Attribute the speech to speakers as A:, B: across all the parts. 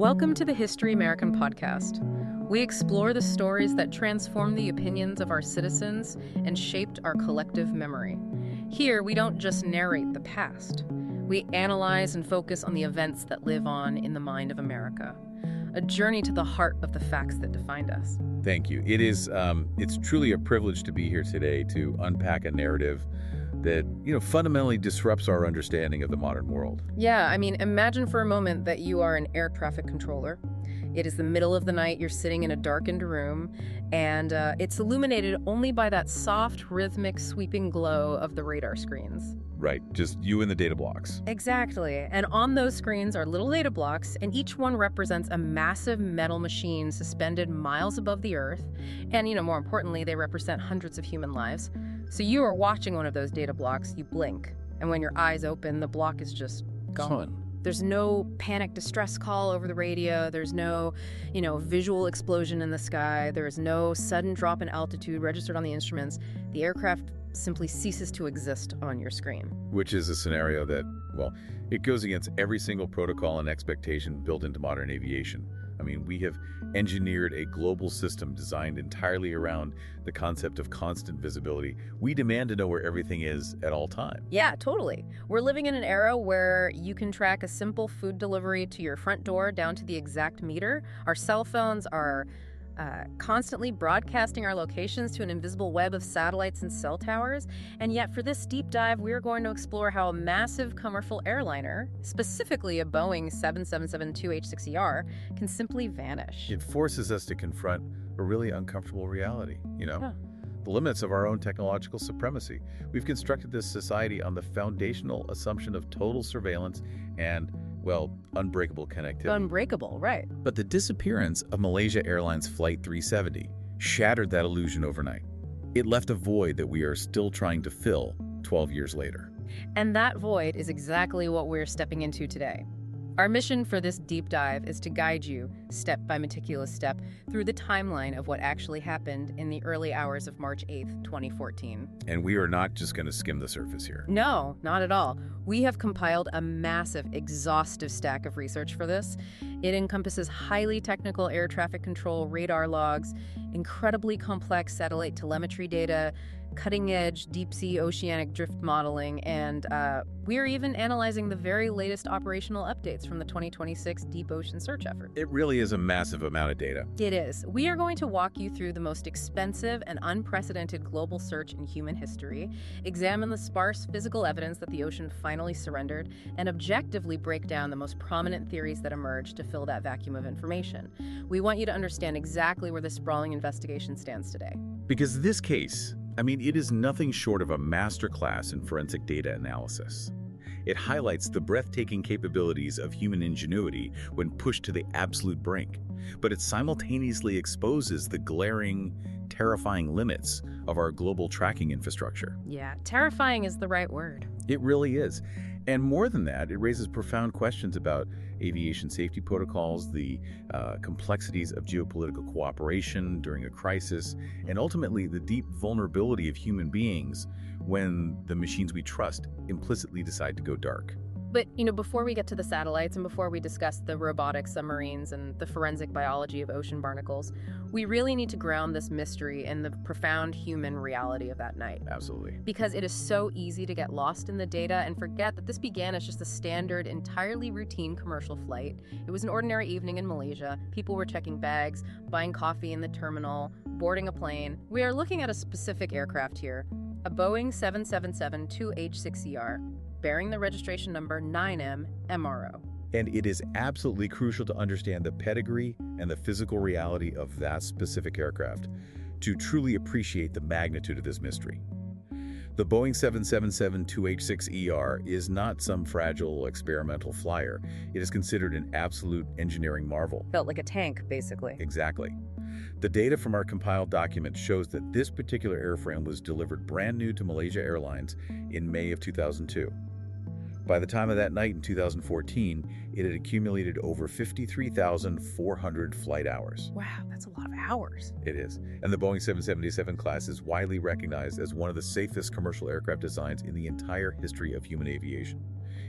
A: Welcome to the History American podcast. We explore the stories that transformed the opinions of our citizens and shaped our collective memory. Here, we don't just narrate the past. We analyze and focus on the events that live on in the mind of America. A journey to the heart of the facts that defined us.
B: Thank you. It's truly a privilege to be here today to unpack a narrative that, fundamentally disrupts our understanding of the modern world.
A: Yeah, imagine for a moment that you are an air traffic controller. It is the middle of the night, you're sitting in a darkened room, and it's illuminated only by that soft, rhythmic, sweeping glow of the radar screens.
B: Right, just you and the data blocks.
A: Exactly, and on those screens are little data blocks, and each one represents a massive metal machine suspended miles above the Earth, and, more importantly, they represent hundreds of human lives. So you are watching one of those data blocks, you blink, and when your eyes open, the block is just gone. There's no panic distress call over the radio. There's no, visual explosion in the sky. There's no sudden drop in altitude registered on the instruments. The aircraft simply ceases to exist on your screen.
B: Which is a scenario that, it goes against every single protocol and expectation built into modern aviation. We have engineered a global system designed entirely around the concept of constant visibility. We demand to know where everything is at all times.
A: Yeah, totally. We're living in an era where you can track a simple food delivery to your front door down to the exact meter. Our cell phones are constantly broadcasting our locations to an invisible web of satellites and cell towers. And yet for this deep dive, we're going to explore how a massive commercial airliner, specifically a Boeing 777-2H6ER, can simply vanish.
B: It forces us to confront a really uncomfortable reality,
A: Yeah.
B: The limits of our own technological supremacy. We've constructed this society on the foundational assumption of total surveillance and, unbreakable connectivity.
A: Unbreakable, right.
B: But the disappearance of Malaysia Airlines Flight 370 shattered that illusion overnight. It left a void that we are still trying to fill 12 years later.
A: And that void is exactly what we're stepping into today. Our mission for this deep dive is to guide you, step by meticulous step, through the timeline of what actually happened in the early hours of March 8th, 2014.
B: And we are not just going to skim the surface here.
A: No, not at all. We have compiled a massive, exhaustive stack of research for this. It encompasses highly technical air traffic control radar logs, incredibly complex satellite telemetry data, cutting-edge deep-sea oceanic drift modeling, and we're even analyzing the very latest operational updates from the 2026 deep ocean search effort.
B: It really is a massive amount of data.
A: It is. We are going to walk you through the most expensive and unprecedented global search in human history, examine the sparse physical evidence that the ocean finally surrendered, and objectively break down the most prominent theories that emerged to fill that vacuum of information. We want you to understand exactly where this sprawling investigation stands today.
B: Because this case, it is nothing short of a masterclass in forensic data analysis. It highlights the breathtaking capabilities of human ingenuity when pushed to the absolute brink, but it simultaneously exposes the glaring, terrifying limits of our global tracking infrastructure.
A: Yeah, terrifying is the right word.
B: It really is. And more than that, it raises profound questions about aviation safety protocols, the complexities of geopolitical cooperation during a crisis, and ultimately the deep vulnerability of human beings when the machines we trust implicitly decide to go dark.
A: But, before we get to the satellites and before we discuss the robotic submarines and the forensic biology of ocean barnacles, we really need to ground this mystery in the profound human reality of that night.
B: Absolutely.
A: Because it is so easy to get lost in the data and forget that this began as just a standard, entirely routine commercial flight. It was an ordinary evening in Malaysia. People were checking bags, buying coffee in the terminal, boarding a plane. We are looking at a specific aircraft here, a Boeing 777-2H6ER. bearing the registration number 9M-MRO.
B: And it is absolutely crucial to understand the pedigree and the physical reality of that specific aircraft to truly appreciate the magnitude of this mystery. The Boeing 777-2H6ER is not some fragile experimental flyer. It is considered an absolute engineering marvel.
A: Felt like a tank, basically.
B: Exactly. The data from our compiled document shows that this particular airframe was delivered brand new to Malaysia Airlines in May of 2002. By the time of that night in 2014, it had accumulated over 53,400 flight hours.
A: Wow, that's a lot of hours.
B: It is. And the Boeing 777 class is widely recognized as one of the safest commercial aircraft designs in the entire history of human aviation.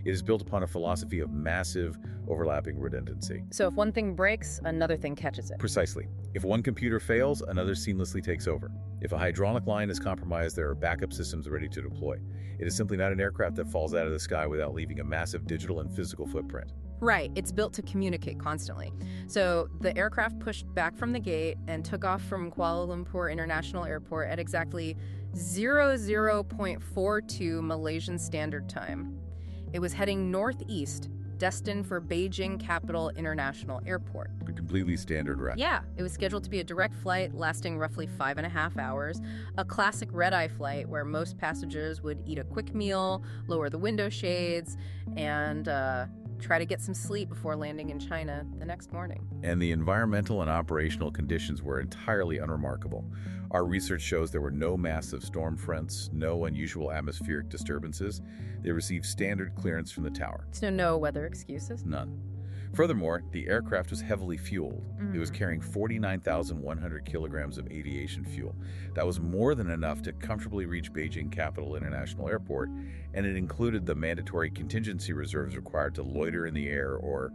B: It is built upon a philosophy of massive, overlapping redundancy.
A: So if one thing breaks, another thing catches it.
B: Precisely. If one computer fails, another seamlessly takes over. If a hydraulic line is compromised, there are backup systems ready to deploy. It is simply not an aircraft that falls out of the sky without leaving a massive digital and physical footprint.
A: Right, it's built to communicate constantly. So the aircraft pushed back from the gate and took off from Kuala Lumpur International Airport at exactly 00.42 Malaysian Standard Time. It was heading northeast, destined for Beijing Capital International Airport.
B: A completely standard route.
A: Yeah, it was scheduled to be a direct flight lasting roughly 5.5 hours, a classic red-eye flight where most passengers would eat a quick meal, lower the window shades, and try to get some sleep before landing in China the next morning.
B: And the environmental and operational conditions were entirely unremarkable. Our research shows there were no massive storm fronts, no unusual atmospheric disturbances. They received standard clearance from the tower.
A: So no weather excuses?
B: None. Furthermore, the aircraft was heavily fueled. It was carrying 49,100 kilograms of aviation fuel. That was more than enough to comfortably reach Beijing Capital International Airport, and it included the mandatory contingency reserves required to loiter in the air or,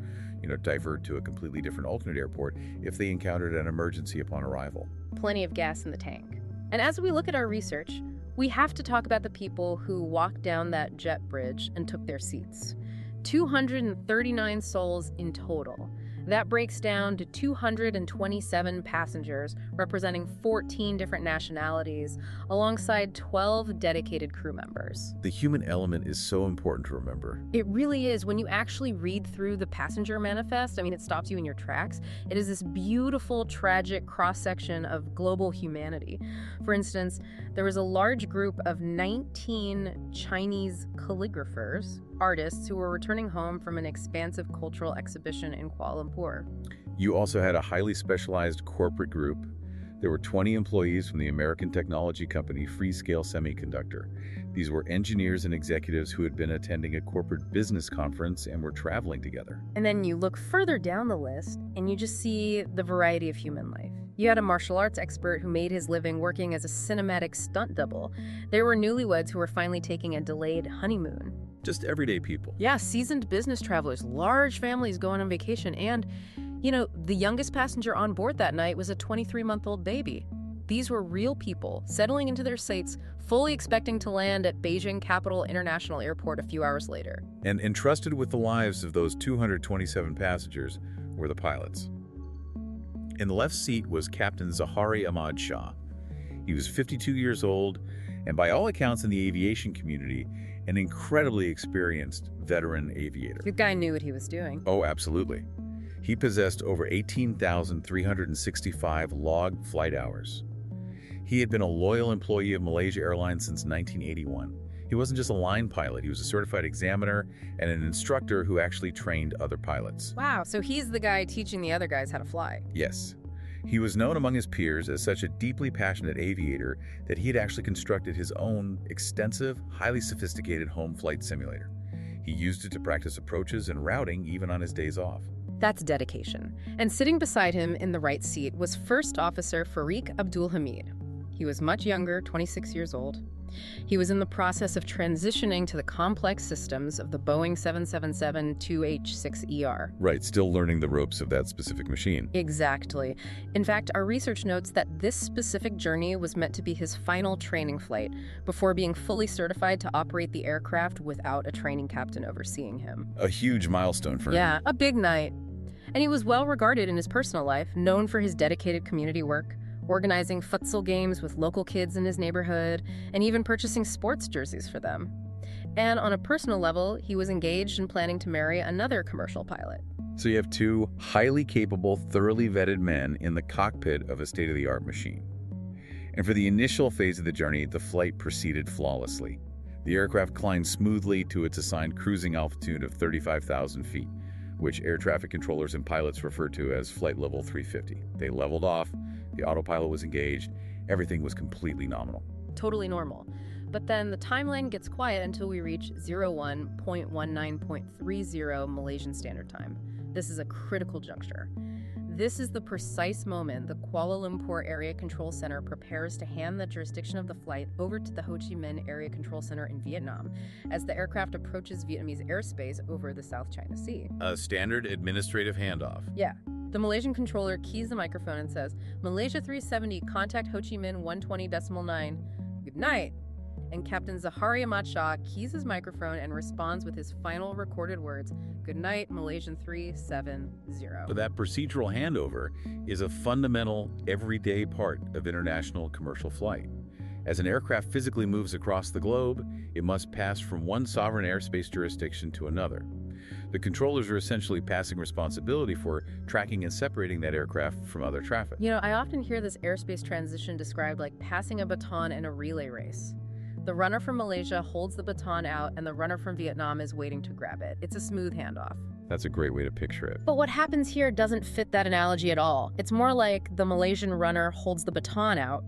B: divert to a completely different alternate airport if they encountered an emergency upon arrival.
A: Plenty of gas in the tank. And as we look at our research, we have to talk about the people who walked down that jet bridge and took their seats. 239 souls in total. That breaks down to 227 passengers, representing 14 different nationalities, alongside 12 dedicated crew members.
B: The human element is so important to remember.
A: It really is. When you actually read through the passenger manifest, it stops you in your tracks. It is this beautiful, tragic cross-section of global humanity. For instance, there was a large group of 19 Chinese calligraphers, artists, who were returning home from an expansive cultural exhibition in Kuala Lumpur.
B: You also had a highly specialized corporate group. There were 20 employees from the American technology company Freescale Semiconductor. These were engineers and executives who had been attending a corporate business conference and were traveling together.
A: And then you look further down the list, and you just see the variety of human life. You had a martial arts expert who made his living working as a cinematic stunt double. There were newlyweds who were finally taking a delayed honeymoon.
B: Just everyday people.
A: Yeah, seasoned business travelers, large families going on vacation, and, the youngest passenger on board that night was a 23-month-old baby. These were real people, settling into their seats, fully expecting to land at Beijing Capital International Airport a few hours later.
B: And entrusted with the lives of those 227 passengers were the pilots. In the left seat was Captain Zahari Ahmad Shah. He was 52 years old, and by all accounts in the aviation community, an incredibly experienced veteran aviator.
A: The guy knew what he was doing.
B: Oh, absolutely. He possessed over 18,365 logged flight hours. He had been a loyal employee of Malaysia Airlines since 1981. He wasn't just a line pilot, he was a certified examiner and an instructor who actually trained other pilots.
A: Wow, so he's the guy teaching the other guys how to fly.
B: Yes. He was known among his peers as such a deeply passionate aviator that he had actually constructed his own extensive, highly sophisticated home flight simulator. He used it to practice approaches and routing even on his days off.
A: That's dedication. And sitting beside him in the right seat was First Officer Farik Abdul Hamid. He was much younger, 26 years old. He was in the process of transitioning to the complex systems of the Boeing 777-2H6ER.
B: Right, still learning the ropes of that specific machine.
A: Exactly. In fact, our research notes that this specific journey was meant to be his final training flight before being fully certified to operate the aircraft without a training captain overseeing him.
B: A huge milestone for him.
A: Yeah, a big night. And he was well regarded in his personal life, known for his dedicated community work, organizing futsal games with local kids in his neighborhood, and even purchasing sports jerseys for them. And on a personal level, he was engaged in planning to marry another commercial pilot.
B: So you have two highly capable, thoroughly vetted men in the cockpit of a state-of-the-art machine. And for the initial phase of the journey, the flight proceeded flawlessly. The aircraft climbed smoothly to its assigned cruising altitude of 35,000 feet, which air traffic controllers and pilots refer to as flight level 350. They leveled off, the autopilot was engaged, everything was completely nominal.
A: Totally normal. But then the timeline gets quiet until we reach 01.19.30 Malaysian Standard Time. This is a critical juncture. This is the precise moment the Kuala Lumpur Area Control Center prepares to hand the jurisdiction of the flight over to the Ho Chi Minh Area Control Center in Vietnam as the aircraft approaches Vietnamese airspace over the South China Sea.
B: A standard administrative handoff.
A: Yeah. The Malaysian controller keys the microphone and says, "Malaysia 370, contact Ho Chi Minh 120.9. Good night." And Captain Zahari Ahmad Shah keys his microphone and responds with his final recorded words, "Good night, Malaysian 370.
B: But that procedural handover is a fundamental, everyday part of international commercial flight. As an aircraft physically moves across the globe, it must pass from one sovereign airspace jurisdiction to another. The controllers are essentially passing responsibility for tracking and separating that aircraft from other traffic.
A: You know, I often hear this airspace transition described like passing a baton in a relay race. The runner from Malaysia holds the baton out, and the runner from Vietnam is waiting to grab it. It's a smooth handoff.
B: That's a great way to picture it.
A: But what happens here doesn't fit that analogy at all. It's more like the Malaysian runner holds the baton out,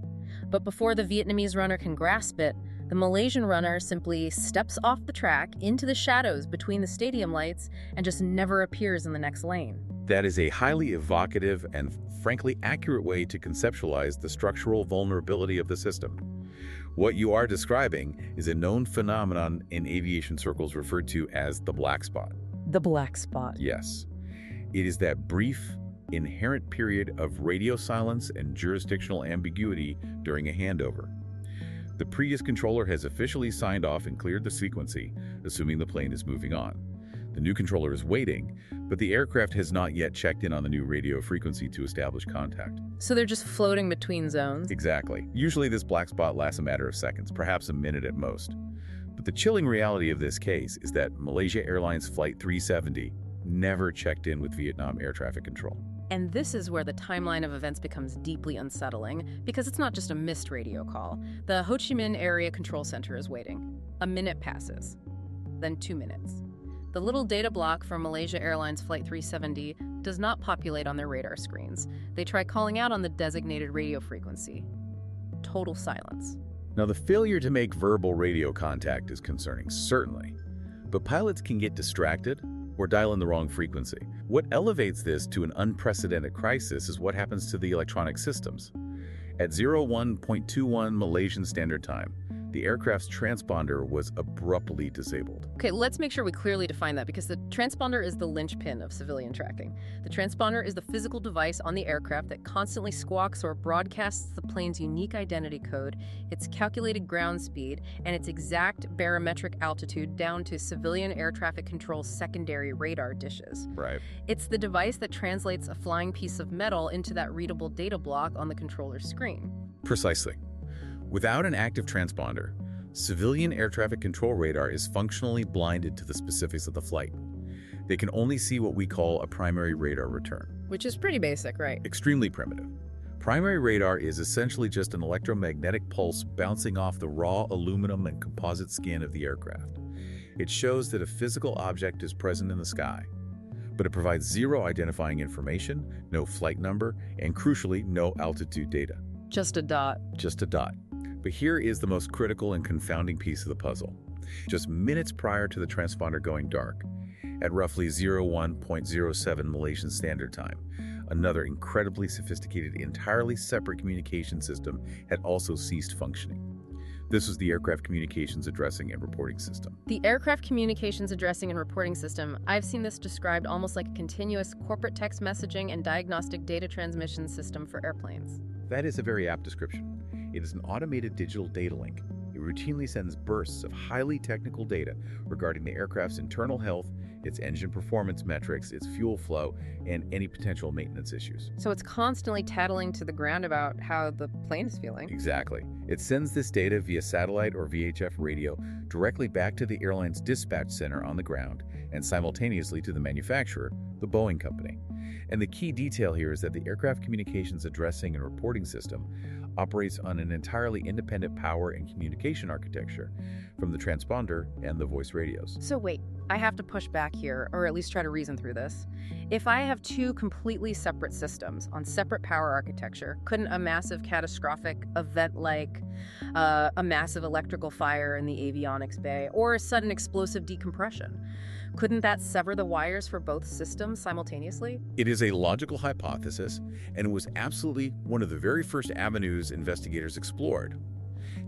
A: but before the Vietnamese runner can grasp it, the Malaysian runner simply steps off the track into the shadows between the stadium lights and just never appears in the next lane.
B: That is a highly evocative and frankly accurate way to conceptualize the structural vulnerability of the system. What you are describing is a known phenomenon in aviation circles referred to as the black spot.
A: The black spot.
B: Yes. It is that brief, inherent period of radio silence and jurisdictional ambiguity during a handover. The previous controller has officially signed off and cleared the sequency, assuming the plane is moving on. The new controller is waiting, but the aircraft has not yet checked in on the new radio frequency to establish contact.
A: So they're just floating between zones?
B: Exactly. Usually this black spot lasts a matter of seconds, perhaps a minute at most. But the chilling reality of this case is that Malaysia Airlines Flight 370 never checked in with Vietnam Air Traffic Control.
A: And this is where the timeline of events becomes deeply unsettling, because it's not just a missed radio call. The Ho Chi Minh Area Control Center is waiting. A minute passes. Then 2 minutes. The little data block from Malaysia Airlines Flight 370 does not populate on their radar screens. They try calling out on the designated radio frequency. Total silence.
B: Now, the failure to make verbal radio contact is concerning, certainly. But pilots can get distracted or dial in the wrong frequency. What elevates this to an unprecedented crisis is what happens to the electronic systems. At 01.21 Malaysian Standard Time, the aircraft's transponder was abruptly disabled.
A: Okay, let's make sure we clearly define that, because the transponder is the linchpin of civilian tracking. The transponder is the physical device on the aircraft that constantly squawks or broadcasts the plane's unique identity code, its calculated ground speed, and its exact barometric altitude down to civilian air traffic control's secondary radar dishes.
B: Right.
A: It's the device that translates a flying piece of metal into that readable data block on the controller's screen.
B: Precisely. Without an active transponder, civilian air traffic control radar is functionally blinded to the specifics of the flight. They can only see what we call a primary radar return.
A: Which is pretty basic, right?
B: Extremely primitive. Primary radar is essentially just an electromagnetic pulse bouncing off the raw aluminum and composite skin of the aircraft. It shows that a physical object is present in the sky, but it provides zero identifying information, no flight number, and crucially, no altitude data.
A: Just a dot.
B: Just a dot. But here is the most critical and confounding piece of the puzzle. Just minutes prior to the transponder going dark, at roughly 01.07 Malaysian Standard Time, another incredibly sophisticated, entirely separate communication system had also ceased functioning. This was the Aircraft Communications Addressing and Reporting System.
A: The Aircraft Communications Addressing and Reporting System, I've seen this described almost like a continuous corporate text messaging and diagnostic data transmission system for airplanes.
B: That is a very apt description. It is an automated digital data link. It routinely sends bursts of highly technical data regarding the aircraft's internal health, its engine performance metrics, its fuel flow, and any potential maintenance issues.
A: So it's constantly tattling to the ground about how the plane is feeling.
B: Exactly. It sends this data via satellite or VHF radio directly back to the airline's dispatch center on the ground and simultaneously to the manufacturer, the Boeing company. And the key detail here is that the Aircraft Communications Addressing and Reporting System operates on an entirely independent power and communication architecture from the transponder and the voice radios.
A: So wait, I have to push back here, or at least try to reason through this. If I have two completely separate systems on separate power architecture, couldn't a massive catastrophic event like a massive electrical fire in the avionics bay or a sudden explosive decompression, Couldn't that sever the wires for both systems simultaneously?
B: It is a logical hypothesis, and was absolutely one of the very first avenues investigators explored.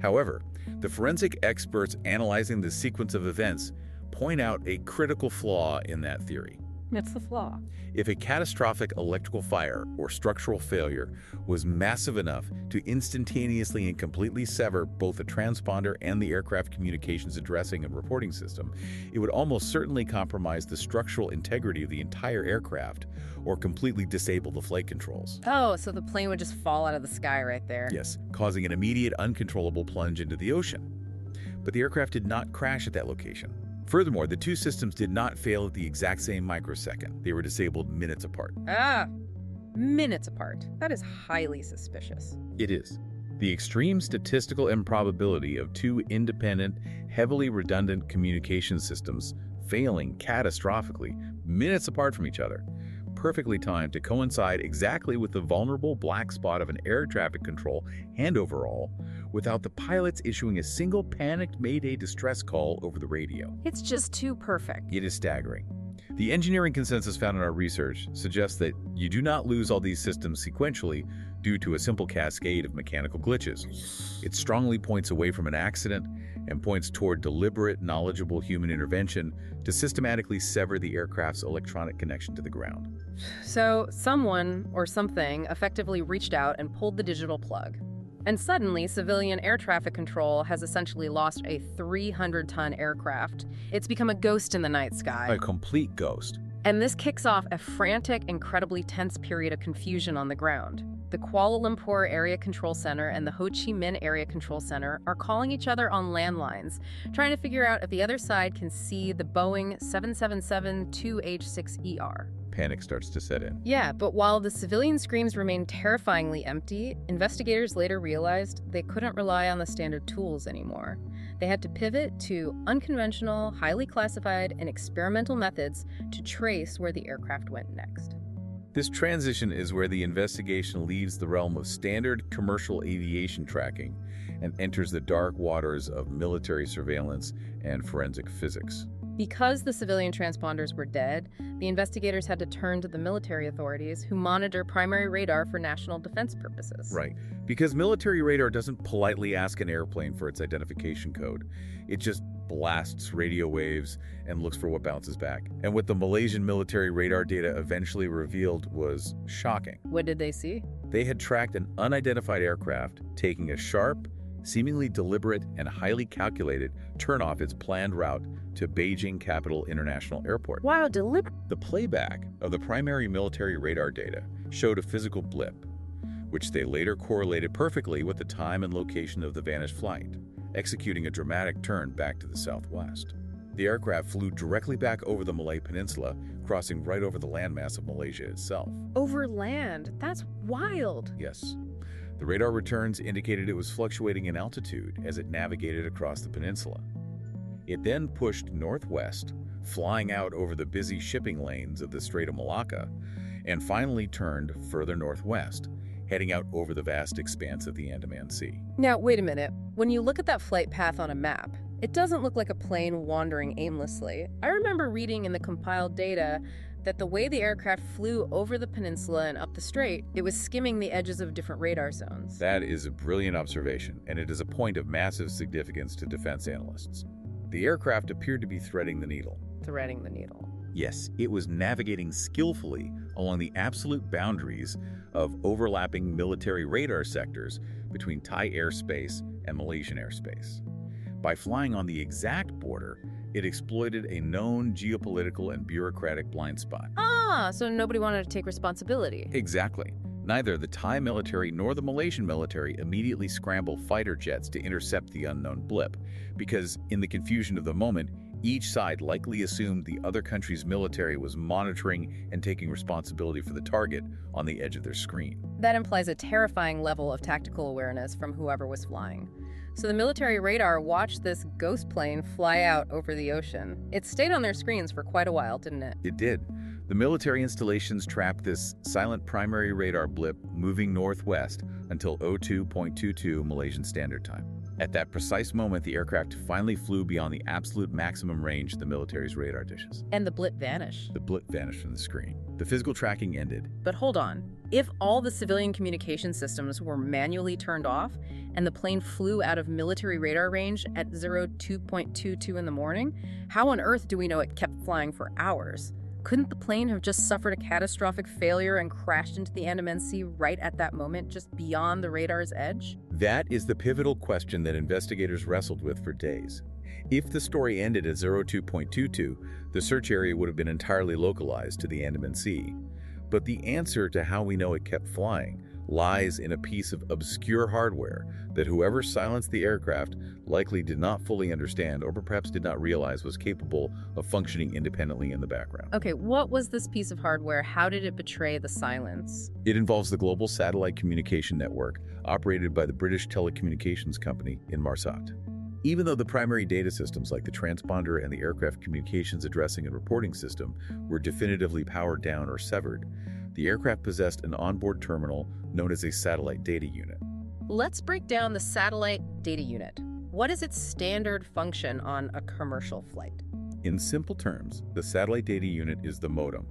B: However, the forensic experts analyzing the sequence of events point out a critical flaw in that theory.
A: It's the flaw.
B: If a catastrophic electrical fire or structural failure was massive enough to instantaneously and completely sever both the transponder and the aircraft communications addressing and reporting system, it would almost certainly compromise the structural integrity of the entire aircraft or completely disable the flight controls.
A: Oh, so the plane would just fall out of the sky right there.
B: Yes, causing an immediate, uncontrollable plunge into the ocean. But the aircraft did not crash at that location. Furthermore, the two systems did not fail at the exact same microsecond. They were disabled minutes apart.
A: Minutes apart. That is highly suspicious.
B: It is. The extreme statistical improbability of two independent, heavily redundant communication systems failing catastrophically minutes apart from each other, perfectly timed to coincide exactly with the vulnerable black spot of an air traffic control handover all, without the pilots issuing a single panicked Mayday distress call over the radio.
A: It's just too perfect.
B: It is staggering. The engineering consensus found in our research suggests that you do not lose all these systems sequentially due to a simple cascade of mechanical glitches. It strongly points away from an accident and points toward deliberate, knowledgeable human intervention to systematically sever the aircraft's electronic connection to the ground.
A: So someone or something effectively reached out and pulled the digital plug. And suddenly, civilian air traffic control has essentially lost a 300-ton aircraft. It's become a ghost in the night sky.
B: A complete ghost.
A: And this kicks off a frantic, incredibly tense period of confusion on the ground. The Kuala Lumpur Area Control Center and the Ho Chi Minh Area Control Center are calling each other on landlines, trying to figure out if the other side can see the Boeing 777-2H6ER.
B: Panic starts to set in.
A: Yeah, but while the civilian screams remained terrifyingly empty, investigators later realized they couldn't rely on the standard tools anymore. They had to pivot to unconventional, highly classified, and experimental methods to trace where the aircraft went next.
B: This transition is where the investigation leaves the realm of standard commercial aviation tracking and enters the dark waters of military surveillance and forensic physics.
A: Because the civilian transponders were dead, the investigators had to turn to the military authorities who monitor primary radar for national defense purposes.
B: Right. Because military radar doesn't politely ask an airplane for its identification code. It just blasts radio waves and looks for what bounces back. And what the Malaysian military radar data eventually revealed was shocking.
A: What did they see?
B: They had tracked an unidentified aircraft taking a sharp, seemingly deliberate and highly calculated turn off its planned route to Beijing Capital International Airport.
A: Wow, deliberate.
B: The playback of the primary military radar data showed a physical blip, which they later correlated perfectly with the time and location of the vanished flight, executing a dramatic turn back to the southwest. The aircraft flew directly back over the Malay Peninsula, crossing right over the landmass of Malaysia itself.
A: Over land? That's wild.
B: Yes. The radar returns indicated it was fluctuating in altitude as it navigated across the peninsula. It then pushed northwest, flying out over the busy shipping lanes of the Strait of Malacca, and finally turned further northwest, heading out over the vast expanse of the Andaman Sea.
A: Now, wait a minute. When you look at that flight path on a map, it doesn't look like a plane wandering aimlessly. I remember reading in the compiled data that the way the aircraft flew over the peninsula and up the strait, it was skimming the edges of different radar zones.
B: That is a brilliant observation, and it is a point of massive significance to defense analysts. The aircraft appeared to be threading the needle.
A: Threading the needle.
B: Yes, it was navigating skillfully along the absolute boundaries of overlapping military radar sectors between Thai airspace and Malaysian airspace. By flying on the exact border, it exploited a known geopolitical and bureaucratic blind spot.
A: So nobody wanted to take responsibility.
B: Exactly. Neither the Thai military nor the Malaysian military immediately scrambled fighter jets to intercept the unknown blip, because in the confusion of the moment, each side likely assumed the other country's military was monitoring and taking responsibility for the target on the edge of their screen.
A: That implies a terrifying level of tactical awareness from whoever was flying. So the military radar watched this ghost plane fly out over the ocean. It stayed on their screens for quite a while, didn't it?
B: It did. The military installations trapped this silent primary radar blip moving northwest until 02.22 Malaysian Standard Time. At that precise moment, the aircraft finally flew beyond the absolute maximum range the military's radar dishes.
A: And the blip vanished.
B: The blip vanished from the screen. The physical tracking ended.
A: But hold on. If all the civilian communication systems were manually turned off and the plane flew out of military radar range at 02.22 in the morning, how on earth do we know it kept flying for hours? Couldn't the plane have just suffered a catastrophic failure and crashed into the Andaman Sea right at that moment, just beyond the radar's edge?
B: That is the pivotal question that investigators wrestled with for days. If the story ended at 02.22, the search area would have been entirely localized to the Andaman Sea. But the answer to how we know it kept flying lies in a piece of obscure hardware that whoever silenced the aircraft likely did not fully understand or perhaps did not realize was capable of functioning independently in the background.
A: Okay, what was this piece of hardware? How did it betray the silence?
B: It involves the global satellite communication network operated by the British telecommunications company Inmarsat. Even though the primary data systems like the transponder and the aircraft communications addressing and reporting system were definitively powered down or severed, the aircraft possessed an onboard terminal known as a satellite data unit.
A: Let's break down the satellite data unit. What is its standard function on a commercial flight?
B: In simple terms, the satellite data unit is the modem.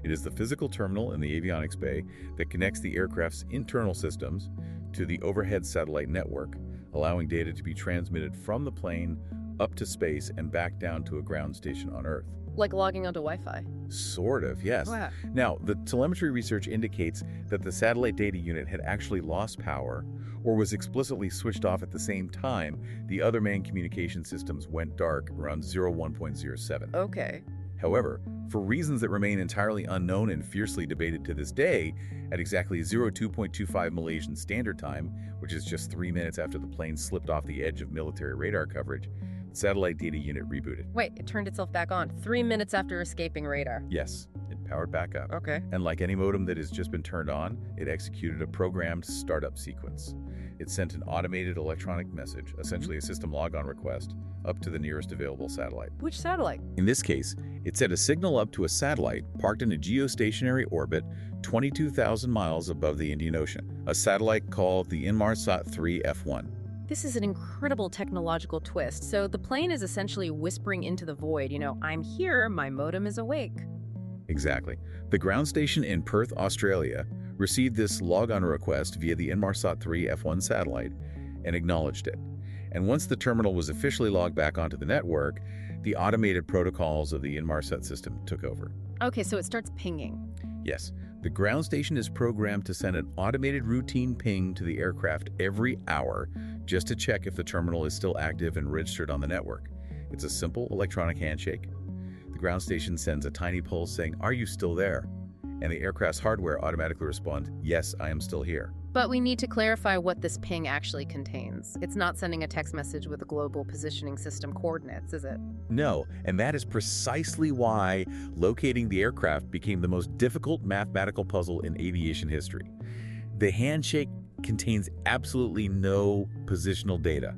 B: It is the physical terminal in the avionics bay that connects the aircraft's internal systems to the overhead satellite network, allowing data to be transmitted from the plane up to space and back down to a ground station on Earth.
A: Like logging onto Wi-Fi?
B: Sort of, yes.
A: Wow.
B: Now, the telemetry research indicates that the satellite data unit had actually lost power or was explicitly switched off at the same time the other main communication systems went dark around 01.07.
A: Okay.
B: However, for reasons that remain entirely unknown and fiercely debated to this day, at exactly 02.25 Malaysian Standard Time, which is just 3 minutes after the plane slipped off the edge of military radar coverage, the satellite data unit rebooted.
A: Wait, it turned itself back on 3 minutes after escaping radar.
B: Yes, it powered back up.
A: Okay.
B: And like any modem that has just been turned on, it executed a programmed startup sequence. It sent an automated electronic message, essentially a system logon request, up to the nearest available satellite.
A: Which satellite?
B: In this case, it sent a signal up to a satellite parked in a geostationary orbit 22,000 miles above the Indian Ocean, a satellite called the Inmarsat 3 F1.
A: This is an incredible technological twist. So the plane is essentially whispering into the void, I'm here, my modem is awake.
B: Exactly. The ground station in Perth, Australia, received this logon request via the Inmarsat 3 F1 satellite and acknowledged it. And once the terminal was officially logged back onto the network, the automated protocols of the Inmarsat system took over.
A: Okay, so it starts pinging.
B: Yes, the ground station is programmed to send an automated routine ping to the aircraft every hour just to check if the terminal is still active and registered on the network. It's a simple electronic handshake. The ground station sends a tiny pulse saying, "Are you still there?" And the aircraft's hardware automatically responds, "Yes, I am still here."
A: But we need to clarify what this ping actually contains. It's not sending a text message with the global positioning system coordinates, is it?
B: No, and that is precisely why locating the aircraft became the most difficult mathematical puzzle in aviation history. The handshake contains absolutely no positional data.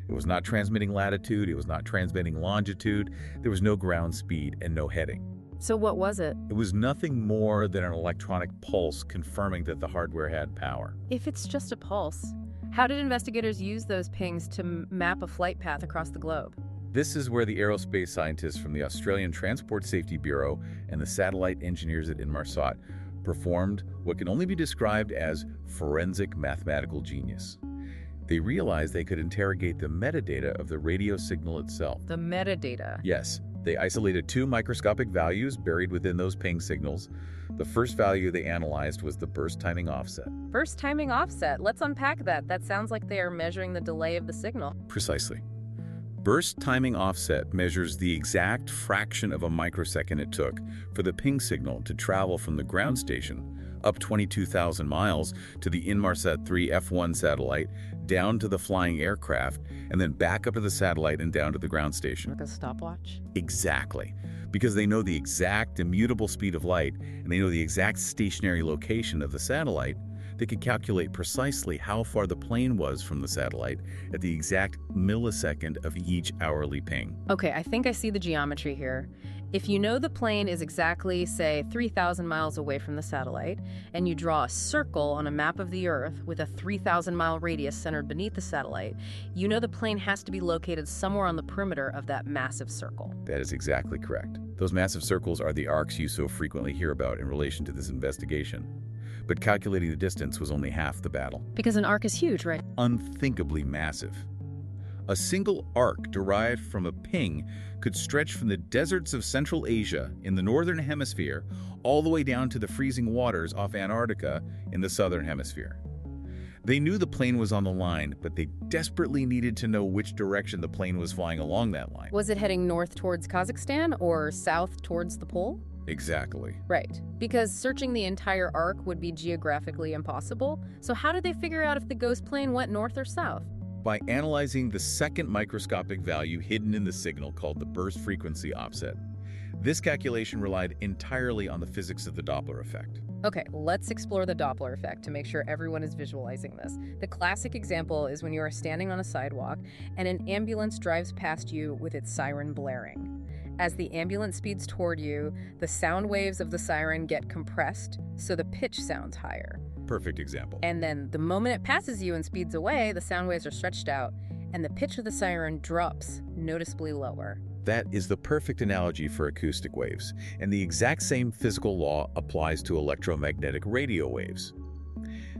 B: It was not transmitting latitude, it was not transmitting longitude, there was no ground speed and no heading.
A: So what was it?
B: It was nothing more than an electronic pulse confirming that the hardware had power.
A: If it's just a pulse, how did investigators use those pings to map a flight path across the globe?
B: This is where the aerospace scientists from the Australian Transport Safety Bureau and the satellite engineers at Inmarsat performed what can only be described as forensic mathematical genius. They realized they could interrogate the metadata of the radio signal itself.
A: The metadata?
B: Yes. They isolated 2 microscopic values buried within those ping signals. The first value they analyzed was the burst timing offset.
A: Burst timing offset? Let's unpack that. That sounds like they are measuring the delay of the signal.
B: Precisely. Burst timing offset measures the exact fraction of a microsecond it took for the ping signal to travel from the ground station up 22,000 miles to the Inmarsat 3 F1 satellite, down to the flying aircraft, and then back up to the satellite and down to the ground station.
A: Like a stopwatch?
B: Exactly. Because they know the exact immutable speed of light and they know the exact stationary location of the satellite, They could calculate precisely how far the plane was from the satellite at the exact millisecond of each hourly ping.
A: Okay, I think I see the geometry here. If you know the plane is exactly, say, 3,000 miles away from the satellite, and you draw a circle on a map of the Earth with a 3,000-mile radius centered beneath the satellite, you know the plane has to be located somewhere on the perimeter of that massive circle.
B: That is exactly correct. Those massive circles are the arcs you so frequently hear about in relation to this investigation. But calculating the distance was only half the battle.
A: Because an arc is huge, right?
B: Unthinkably massive. A single arc derived from a ping could stretch from the deserts of Central Asia in the northern hemisphere all the way down to the freezing waters off Antarctica in the southern hemisphere. They knew the plane was on the line, but they desperately needed to know which direction the plane was flying along that line.
A: Was it heading north towards Kazakhstan or south towards the pole?
B: Exactly.
A: Right, because searching the entire arc would be geographically impossible. So how did they figure out if the ghost plane went north or south?
B: By analyzing the second microscopic value hidden in the signal called the burst frequency offset. This calculation relied entirely on the physics of the Doppler effect.
A: Okay, let's explore the Doppler effect to make sure everyone is visualizing this. The classic example is when you are standing on a sidewalk and an ambulance drives past you with its siren blaring. As the ambulance speeds toward you, the sound waves of the siren get compressed, so the pitch sounds higher.
B: Perfect example.
A: And then the moment it passes you and speeds away, the sound waves are stretched out, and the pitch of the siren drops noticeably lower.
B: That is the perfect analogy for acoustic waves, and the exact same physical law applies to electromagnetic radio waves.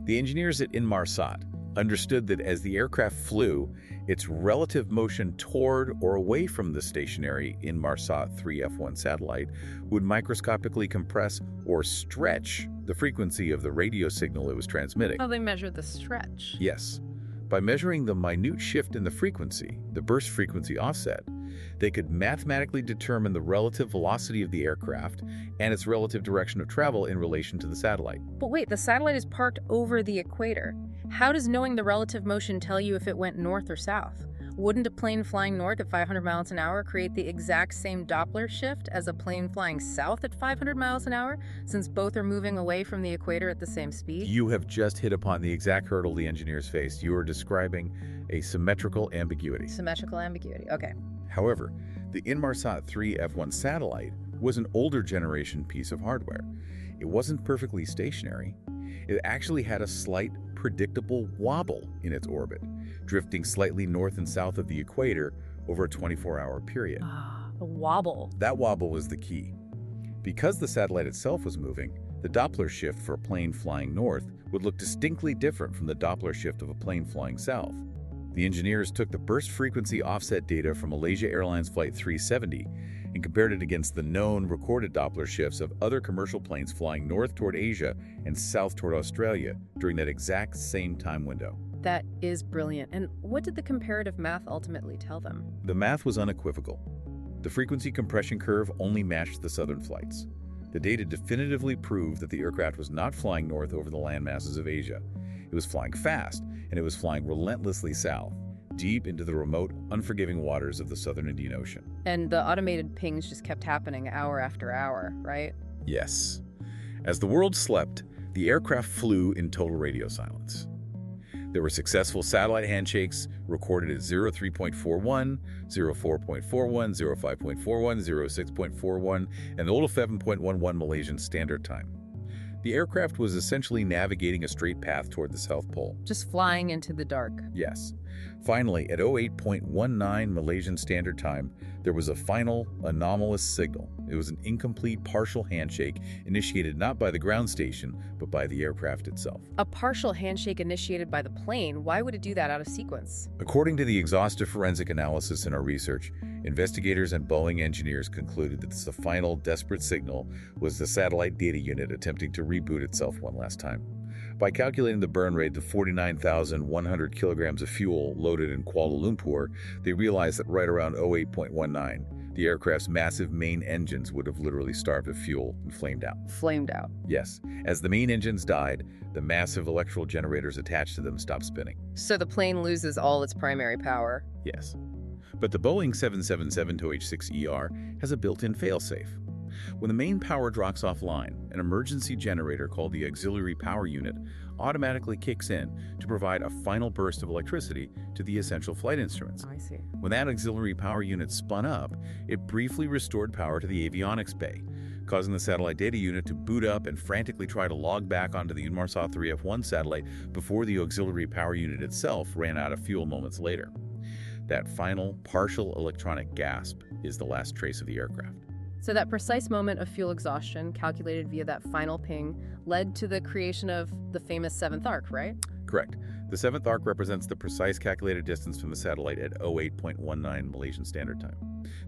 B: The engineers at Inmarsat understood that as the aircraft flew, its relative motion toward or away from the stationary Inmarsat 3F1 satellite would microscopically compress or stretch the frequency of the radio signal it was transmitting.
A: Oh, they measured the stretch.
B: Yes. By measuring the minute shift in the frequency, the burst frequency offset, they could mathematically determine the relative velocity of the aircraft and its relative direction of travel in relation to the satellite.
A: But wait, the satellite is parked over the equator. How does knowing the relative motion tell you if it went north or south? Wouldn't a plane flying north at 500 miles an hour create the exact same Doppler shift as a plane flying south at 500 miles an hour, since both are moving away from the equator at the same speed?
B: You have just hit upon the exact hurdle the engineers faced. You are describing a symmetrical ambiguity.
A: Symmetrical ambiguity, okay.
B: However, the Inmarsat 3F1 satellite was an older generation piece of hardware. It wasn't perfectly stationary. It actually had a slight, predictable wobble in its orbit, drifting slightly north and south of the equator over a 24-hour period.
A: A wobble.
B: That wobble was the key. Because the satellite itself was moving, the Doppler shift for a plane flying north would look distinctly different from the Doppler shift of a plane flying south. The engineers took the burst frequency offset data from Malaysia Airlines Flight 370 and compared it against the known recorded Doppler shifts of other commercial planes flying north toward Asia and south toward Australia during that exact same time window.
A: That is brilliant. And what did the comparative math ultimately tell them?
B: The math was unequivocal. The frequency compression curve only matched the southern flights. The data definitively proved that the aircraft was not flying north over the landmasses of Asia. It was flying fast, and it was flying relentlessly south, deep into the remote, unforgiving waters of the southern Indian Ocean.
A: And the automated pings just kept happening hour after hour, right?
B: Yes. As the world slept, the aircraft flew in total radio silence. There were successful satellite handshakes recorded at 03.41, 04.41, 05.41, 06.41, and the old 11.11 Malaysian Standard Time. The aircraft was essentially navigating a straight path toward the South Pole.
A: Just flying into the dark.
B: Yes. Finally, at 08.19 Malaysian Standard Time, there was a final anomalous signal. It was an incomplete partial handshake initiated not by the ground station, but by the aircraft itself.
A: A partial handshake initiated by the plane? Why would it do that out of sequence?
B: According to the exhaustive forensic analysis in our research, investigators and Boeing engineers concluded that the final desperate signal was the satellite data unit attempting to reboot itself one last time. By calculating the burn rate of 49,100 kilograms of fuel loaded in Kuala Lumpur, they realized that right around 08.19, the aircraft's massive main engines would have literally starved of fuel and flamed out.
A: Flamed out.
B: Yes. As the main engines died, the massive electrical generators attached to them stopped spinning.
A: So the plane loses all its primary power.
B: Yes. But the Boeing 777-6ER has a built-in failsafe. When the main power drops offline, an emergency generator called the auxiliary power unit automatically kicks in to provide a final burst of electricity to the essential flight instruments.
A: I see.
B: When that auxiliary power unit spun up, it briefly restored power to the avionics bay, causing the satellite data unit to boot up and frantically try to log back onto the Inmarsat 3F1 satellite before the auxiliary power unit itself ran out of fuel moments later. That final, partial electronic gasp is the last trace of the aircraft.
A: So that precise moment of fuel exhaustion, calculated via that final ping, led to the creation of the famous seventh arc, right?
B: Correct. The seventh arc represents the precise calculated distance from the satellite at 08.19 Malaysian Standard Time.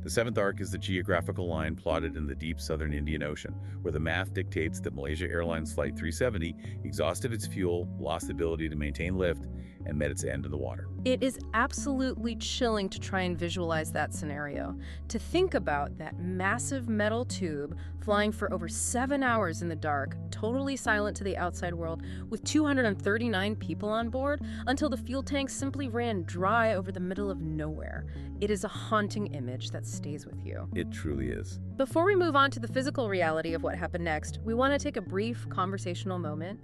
B: The seventh arc is the geographical line plotted in the deep southern Indian Ocean, where the math dictates that Malaysia Airlines Flight 370 exhausted its fuel, lost the ability to maintain lift, and met its end in the water.
A: It is absolutely chilling to try and visualize that scenario. To think about that massive metal tube flying for over 7 hours in the dark, totally silent to the outside world, with 239 people on board, until the fuel tank simply ran dry over the middle of nowhere. It is a haunting image that stays with you.
B: It truly is.
A: Before we move on to the physical reality of what happened next, we want to take a brief conversational moment.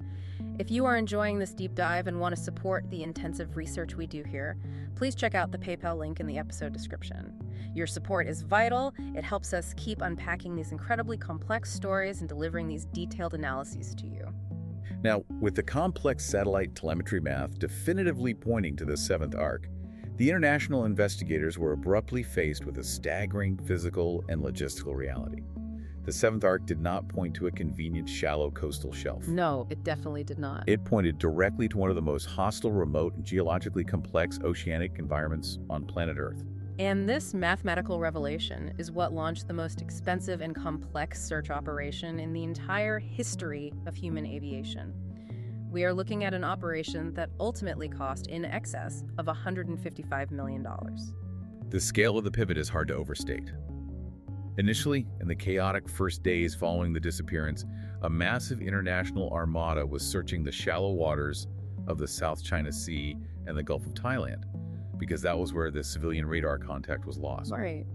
A: If you are enjoying this deep dive and want to support the intensive research we do here, please check out the PayPal link in the episode description. Your support is vital. It helps us keep unpacking these incredibly complex stories and delivering these detailed analyses to you.
B: Now, with the complex satellite telemetry math definitively pointing to the seventh arc, the international investigators were abruptly faced with a staggering physical and logistical reality. The seventh arc did not point to a convenient shallow coastal shelf.
A: No, it definitely did not.
B: It pointed directly to one of the most hostile, remote, and geologically complex oceanic environments on planet Earth.
A: And this mathematical revelation is what launched the most expensive and complex search operation in the entire history of human aviation. We are looking at an operation that ultimately cost in excess of $155 million.
B: The scale of the pivot is hard to overstate. Initially, in the chaotic first days following the disappearance, a massive international armada was searching the shallow waters of the South China Sea and the Gulf of Thailand, because that was where the civilian radar contact was lost.
A: Right.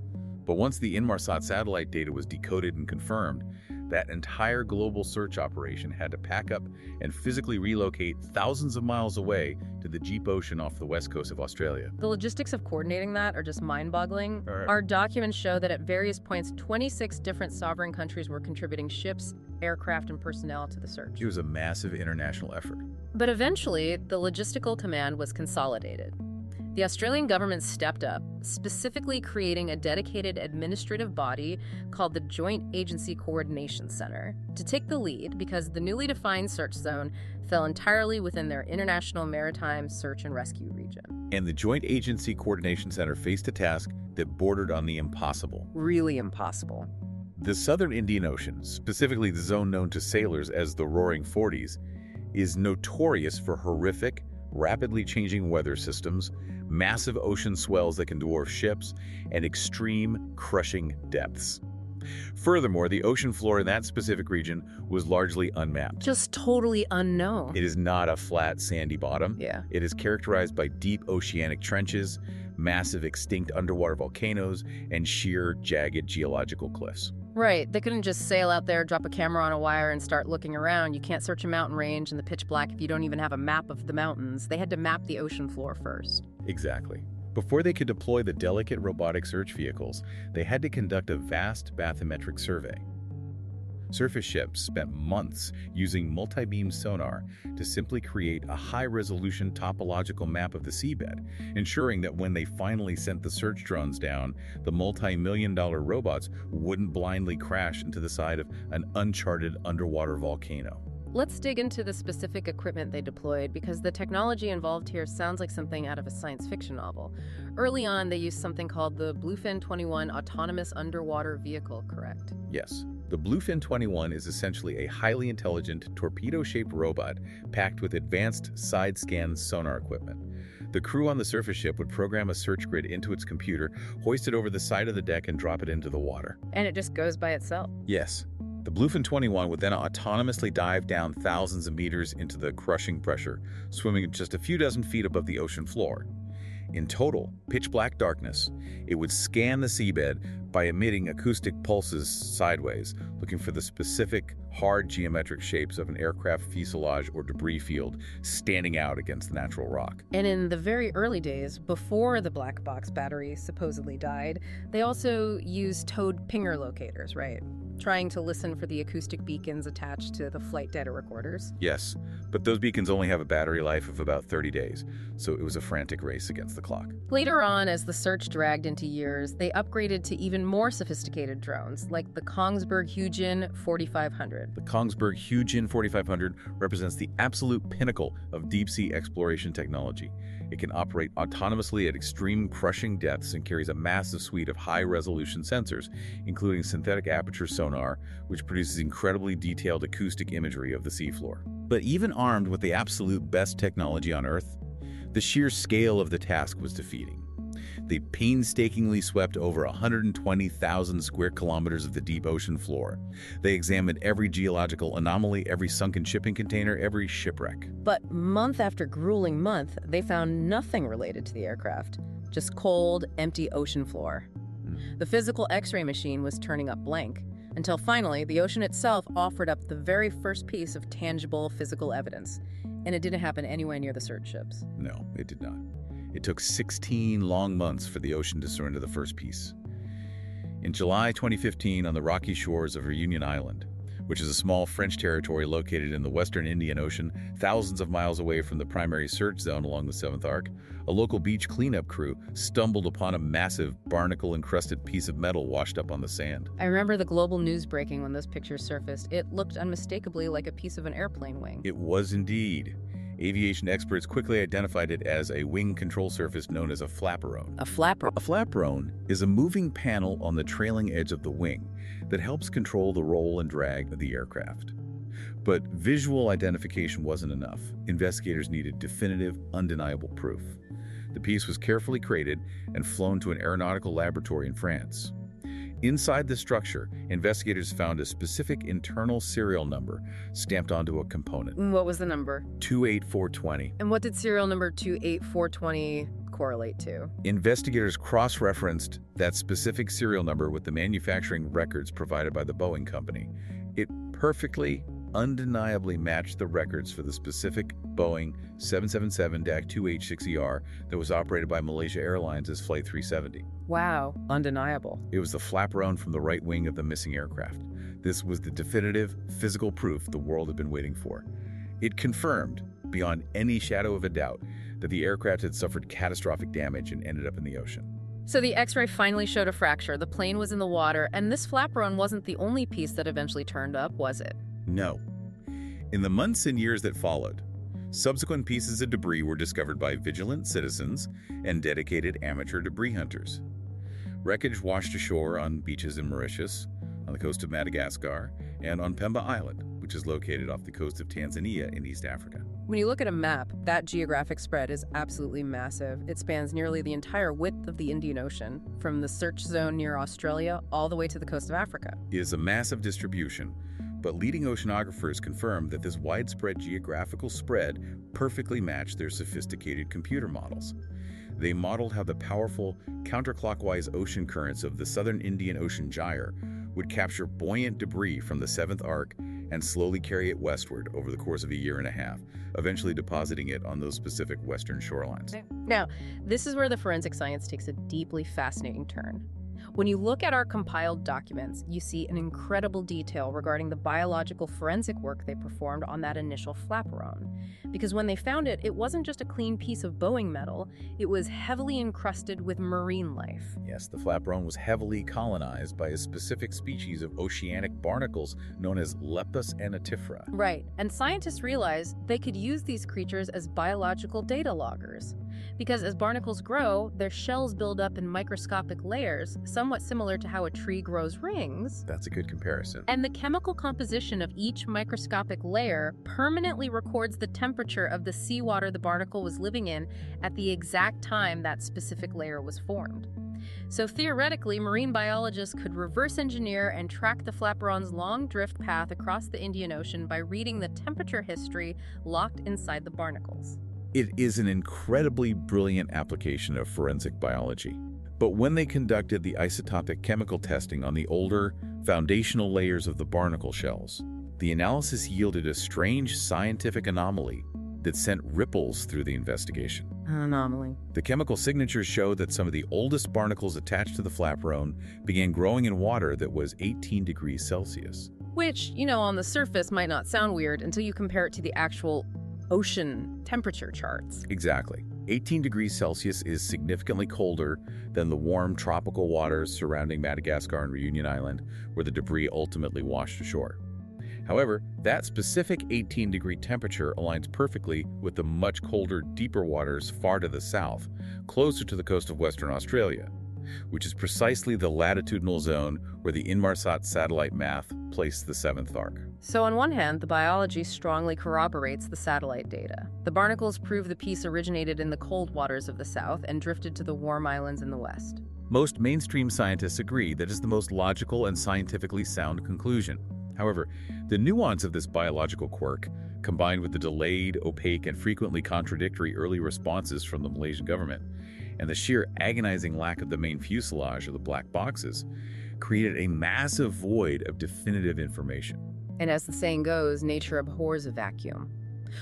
B: But once the Inmarsat satellite data was decoded and confirmed, that entire global search operation had to pack up and physically relocate thousands of miles away to the deep ocean off the west coast of Australia.
A: The logistics of coordinating that are just mind-boggling.
B: Right.
A: Our documents show that at various points, 26 different sovereign countries were contributing ships, aircraft, and personnel to the search.
B: It was a massive international effort.
A: But eventually, the logistical command was consolidated. The Australian government stepped up, specifically creating a dedicated administrative body called the Joint Agency Coordination Center to take the lead, because the newly defined search zone fell entirely within their International Maritime Search and Rescue region.
B: And the Joint Agency Coordination Center faced a task that bordered on the impossible.
A: Really impossible.
B: The southern Indian Ocean, specifically the zone known to sailors as the Roaring Forties, is notorious for horrific, rapidly changing weather systems, massive ocean swells that can dwarf ships, and extreme, crushing depths. Furthermore, the ocean floor in that specific region was largely unmapped.
A: Just totally unknown.
B: It is not a flat, sandy bottom.
A: Yeah.
B: It is characterized by deep oceanic trenches, massive extinct underwater volcanoes, and sheer, jagged geological cliffs.
A: Right. They couldn't just sail out there, drop a camera on a wire, and start looking around. You can't search a mountain range in the pitch black if you don't even have a map of the mountains. They had to map the ocean floor first.
B: Exactly. Before they could deploy the delicate robotic search vehicles, they had to conduct a vast bathymetric survey. Surface ships spent months using multi-beam sonar to simply create a high-resolution topological map of the seabed, ensuring that when they finally sent the search drones down, the multi-million-dollar robots wouldn't blindly crash into the side of an uncharted underwater volcano.
A: Let's dig into the specific equipment they deployed, because the technology involved here sounds like something out of a science fiction novel. Early on, they used something called the Bluefin 21 Autonomous Underwater Vehicle, correct?
B: Yes. The Bluefin 21 is essentially a highly intelligent, torpedo-shaped robot packed with advanced side-scan sonar equipment. The crew on the surface ship would program a search grid into its computer, hoist it over the side of the deck, and drop it into the water.
A: And it just goes by itself.
B: Yes. The Bluefin 21 would then autonomously dive down thousands of meters into the crushing pressure, swimming just a few dozen feet above the ocean floor. In total, pitch black darkness, it would scan the seabed, by emitting acoustic pulses sideways, looking for the specific, hard geometric shapes of an aircraft fuselage or debris field standing out against the natural rock.
A: And in the very early days, before the black box battery supposedly died, they also used towed pinger locators, right? Trying to listen for the acoustic beacons attached to the flight data recorders.
B: Yes, but those beacons only have a battery life of about 30 days, so it was a frantic race against the clock.
A: Later on, as the search dragged into years, they upgraded to even more sophisticated drones, like the Kongsberg Hugin 4500.
B: The Kongsberg Hugin 4500 represents the absolute pinnacle of deep-sea exploration technology. It can operate autonomously at extreme crushing depths and carries a massive suite of high-resolution sensors, including synthetic aperture sonar, which produces incredibly detailed acoustic imagery of the seafloor. But even armed with the absolute best technology on Earth, the sheer scale of the task was defeating. They painstakingly swept over 120,000 square kilometers of the deep ocean floor. They examined every geological anomaly, every sunken shipping container, every shipwreck.
A: But month after grueling month, they found nothing related to the aircraft. Just cold, empty ocean floor. The physical X-ray machine was turning up blank, until finally the ocean itself offered up the very first piece of tangible physical evidence. And it didn't happen anywhere near the search ships.
B: No, it did not. It took 16 long months for the ocean to surrender the first piece. In July 2015, on the rocky shores of Reunion Island, which is a small French territory located in the western Indian Ocean, thousands of miles away from the primary search zone along the 7th Arc, a local beach cleanup crew stumbled upon a massive, barnacle-encrusted piece of metal washed up on the sand.
A: I remember the global news breaking when those pictures surfaced. It looked unmistakably like a piece of an airplane wing.
B: It was indeed. Aviation experts quickly identified it as a wing control surface known as a flaperon.
A: A flaperon?
B: A flaperon is a moving panel on the trailing edge of the wing that helps control the roll and drag of the aircraft. But visual identification wasn't enough. Investigators needed definitive, undeniable proof. The piece was carefully crated and flown to an aeronautical laboratory in France. Inside the structure, investigators found a specific internal serial number stamped onto a component.
A: What was the number?
B: 28420.
A: And what did serial number 28420 correlate to?
B: Investigators cross-referenced that specific serial number with the manufacturing records provided by the Boeing company. It perfectly, undeniably matched the records for the specific Boeing 777-2H6ER that was operated by Malaysia Airlines as Flight 370.
A: Wow, undeniable.
B: It was the flaperon from the right wing of the missing aircraft. This was the definitive, physical proof the world had been waiting for. It confirmed, beyond any shadow of a doubt, that the aircraft had suffered catastrophic damage and ended up in the ocean.
A: So the X-ray finally showed a fracture, the plane was in the water, and this flaperon wasn't the only piece that eventually turned up, was it?
B: No. In the months and years that followed, subsequent pieces of debris were discovered by vigilant citizens and dedicated amateur debris hunters. Wreckage washed ashore on beaches in Mauritius, on the coast of Madagascar, and on Pemba Island, which is located off the coast of Tanzania in East Africa.
A: When you look at a map, that geographic spread is absolutely massive. It spans nearly the entire width of the Indian Ocean, from the search zone near Australia all the way to the coast of Africa.
B: It is a massive distribution, but leading oceanographers confirmed that this widespread geographical spread perfectly matched their sophisticated computer models. They modeled how the powerful, counterclockwise ocean currents of the southern Indian Ocean gyre would capture buoyant debris from the 7th Arc and slowly carry it westward over the course of a year and a half, eventually depositing it on those specific western shorelines.
A: Now, this is where the forensic science takes a deeply fascinating turn. When you look at our compiled documents, you see an incredible detail regarding the biological forensic work they performed on that initial flaperon. Because when they found it, it wasn't just a clean piece of Boeing metal, it was heavily encrusted with marine life.
B: Yes, the flaperon was heavily colonized by a specific species of oceanic barnacles known as Lepus anatifera.
A: Right, and scientists realized they could use these creatures as biological data loggers. Because as barnacles grow, their shells build up in microscopic layers, somewhat similar to how a tree grows rings.
B: That's a good comparison.
A: And the chemical composition of each microscopic layer permanently records the temperature of the seawater the barnacle was living in at the exact time that specific layer was formed. So theoretically, marine biologists could reverse engineer and track the flaperon's long drift path across the Indian Ocean by reading the temperature history locked inside the barnacles.
B: It is an incredibly brilliant application of forensic biology. But when they conducted the isotopic chemical testing on the older, foundational layers of the barnacle shells, the analysis yielded a strange scientific anomaly that sent ripples through the investigation.
A: An anomaly.
B: The chemical signatures showed that some of the oldest barnacles attached to the flaperon began growing in water that was 18 degrees Celsius.
A: Which, on the surface might not sound weird until you compare it to the actual ocean temperature charts.
B: Exactly. 18 degrees Celsius is significantly colder than the warm tropical waters surrounding Madagascar and Reunion Island, where the debris ultimately washed ashore. However, that specific 18-degree temperature aligns perfectly with the much colder, deeper waters far to the south, closer to the coast of Western Australia, which is precisely the latitudinal zone where the Inmarsat satellite math placed the seventh arc.
A: So on one hand, the biology strongly corroborates the satellite data. The barnacles prove the piece originated in the cold waters of the south and drifted to the warm islands in the west.
B: Most mainstream scientists agree that is the most logical and scientifically sound conclusion. However, the nuance of this biological quirk, combined with the delayed, opaque, and frequently contradictory early responses from the Malaysian government, and the sheer agonizing lack of the main fuselage of the black boxes, created a massive void of definitive information.
A: And as the saying goes, nature abhors a vacuum.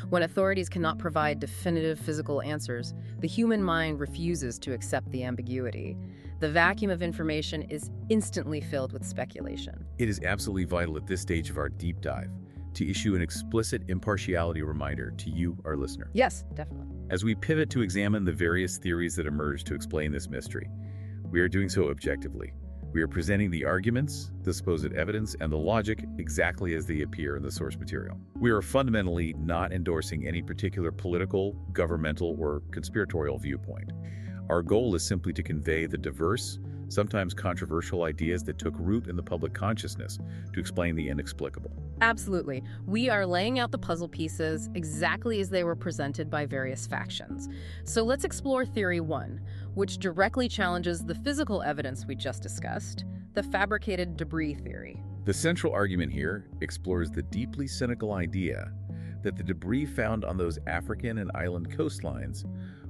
A: When authorities cannot provide definitive physical answers, the human mind refuses to accept the ambiguity. The vacuum of information is instantly filled with speculation.
B: It is absolutely vital at this stage of our deep dive to issue an explicit impartiality reminder to you, our listener.
A: Yes, definitely.
B: As we pivot to examine the various theories that emerge to explain this mystery, we are doing so objectively. We are presenting the arguments, the supposed evidence, and the logic exactly as they appear in the source material. We are fundamentally not endorsing any particular political, governmental, or conspiratorial viewpoint. Our goal is simply to convey the diverse, sometimes controversial ideas that took root in the public consciousness to explain the inexplicable.
A: Absolutely. We are laying out the puzzle pieces exactly as they were presented by various factions. So let's explore Theory 1, which directly challenges the physical evidence we just discussed, the fabricated debris theory.
B: The central argument here explores the deeply cynical idea that the debris found on those African and island coastlines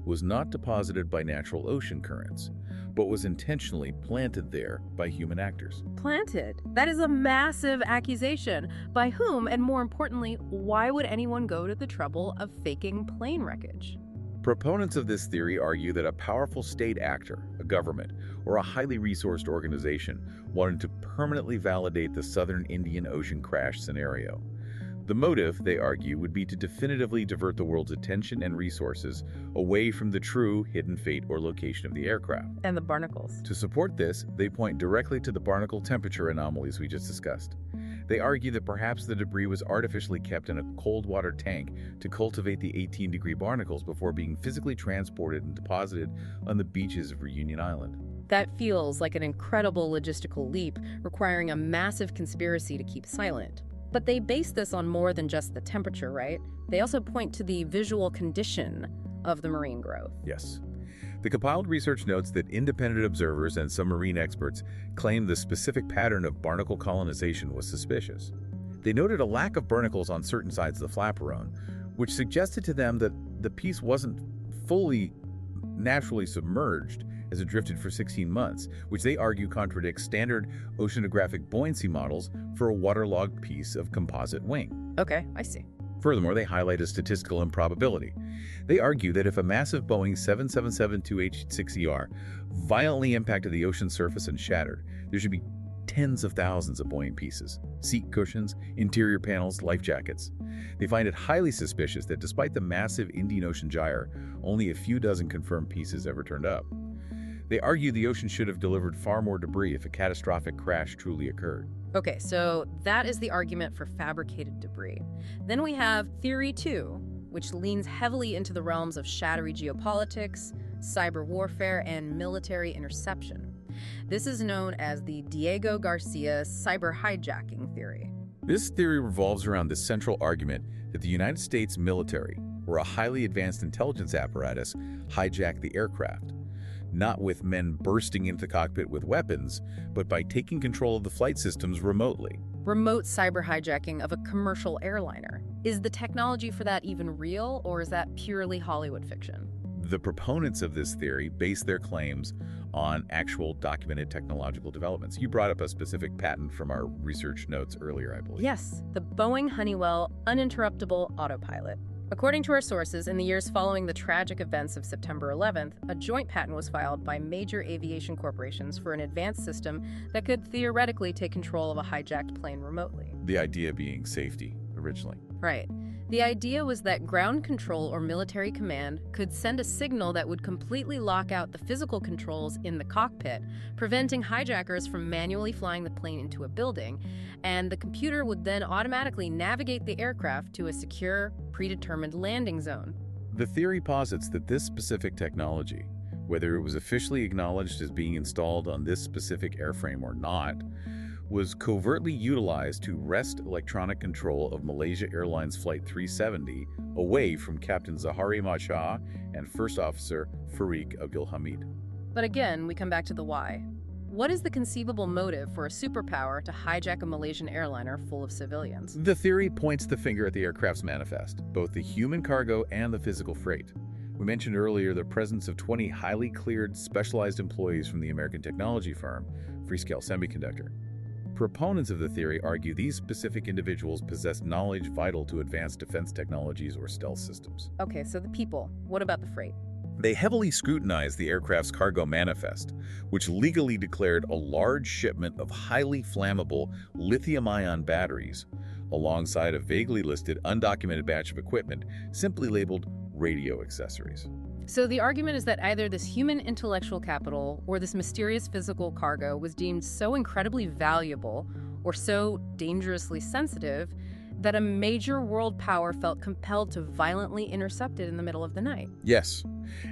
B: was not deposited by natural ocean currents, but was intentionally planted there by human actors.
A: Planted? That is a massive accusation. By whom, and more importantly, why would anyone go to the trouble of faking plane wreckage?
B: Proponents of this theory argue that a powerful state actor, a government, or a highly resourced organization wanted to permanently validate the southern Indian Ocean crash scenario. The motive, they argue, would be to definitively divert the world's attention and resources away from the true hidden fate or location of the aircraft.
A: And the barnacles.
B: To support this, they point directly to the barnacle temperature anomalies we just discussed. They argue that perhaps the debris was artificially kept in a cold water tank to cultivate the 18-degree barnacles before being physically transported and deposited on the beaches of Reunion Island.
A: That feels like an incredible logistical leap, requiring a massive conspiracy to keep silent. But they base this on more than just the temperature, right? They also point to the visual condition of the marine growth.
B: Yes. The compiled research notes that independent observers and some marine experts claimed the specific pattern of barnacle colonization was suspicious. They noted a lack of barnacles on certain sides of the flaperon, which suggested to them that the piece wasn't fully naturally submerged as it drifted for 16 months, which they argue contradicts standard oceanographic buoyancy models for a waterlogged piece of composite wing.
A: Okay, I see.
B: Furthermore, they highlight a statistical improbability. They argue that if a massive Boeing 777-2H6ER violently impacted the ocean surface and shattered, there should be tens of thousands of buoyant pieces, seat cushions, interior panels, life jackets. They find it highly suspicious that despite the massive Indian Ocean gyre, only a few dozen confirmed pieces ever turned up. They argue the ocean should have delivered far more debris if a catastrophic crash truly occurred.
A: Okay, so that is the argument for fabricated debris. Then we have Theory 2, which leans heavily into the realms of shattery geopolitics, cyber warfare, and military interception. This is known as the Diego Garcia cyber hijacking theory.
B: This theory revolves around the central argument that the United States military, or a highly advanced intelligence apparatus, hijacked the aircraft. Not with men bursting into the cockpit with weapons, but by taking control of the flight systems remotely.
A: Remote cyber hijacking of a commercial airliner. Is the technology for that even real, or is that purely Hollywood fiction?
B: The proponents of this theory base their claims on actual documented technological developments. You brought up a specific patent from our research notes earlier, I believe.
A: Yes, the Boeing Honeywell uninterruptible autopilot. According to our sources, in the years following the tragic events of September 11th, a joint patent was filed by major aviation corporations for an advanced system that could theoretically take control of a hijacked plane remotely.
B: The idea being safety, originally.
A: Right. The idea was that ground control or military command could send a signal that would completely lock out the physical controls in the cockpit, preventing hijackers from manually flying the plane into a building, and the computer would then automatically navigate the aircraft to a secure, predetermined landing zone.
B: The theory posits that this specific technology, whether it was officially acknowledged as being installed on this specific airframe or not, was covertly utilized to wrest electronic control of Malaysia Airlines Flight 370 away from Captain Zahari Mashah and First Officer Farik Abdulhamid.
A: But again, we come back to the why. What is the conceivable motive for a superpower to hijack a Malaysian airliner full of civilians?
B: The theory points the finger at the aircraft's manifest, both the human cargo and the physical freight. We mentioned earlier the presence of 20 highly cleared, specialized employees from the American technology firm, Freescale Semiconductor. Proponents of the theory argue these specific individuals possess knowledge vital to advanced defense technologies or stealth systems.
A: Okay, so the people. What about the freight?
B: They heavily scrutinized the aircraft's cargo manifest, which legally declared a large shipment of highly flammable lithium-ion batteries, alongside a vaguely listed undocumented batch of equipment simply labeled radio accessories.
A: So the argument is that either this human intellectual capital or this mysterious physical cargo was deemed so incredibly valuable or so dangerously sensitive that a major world power felt compelled to violently intercept it in the middle of the night.
B: Yes,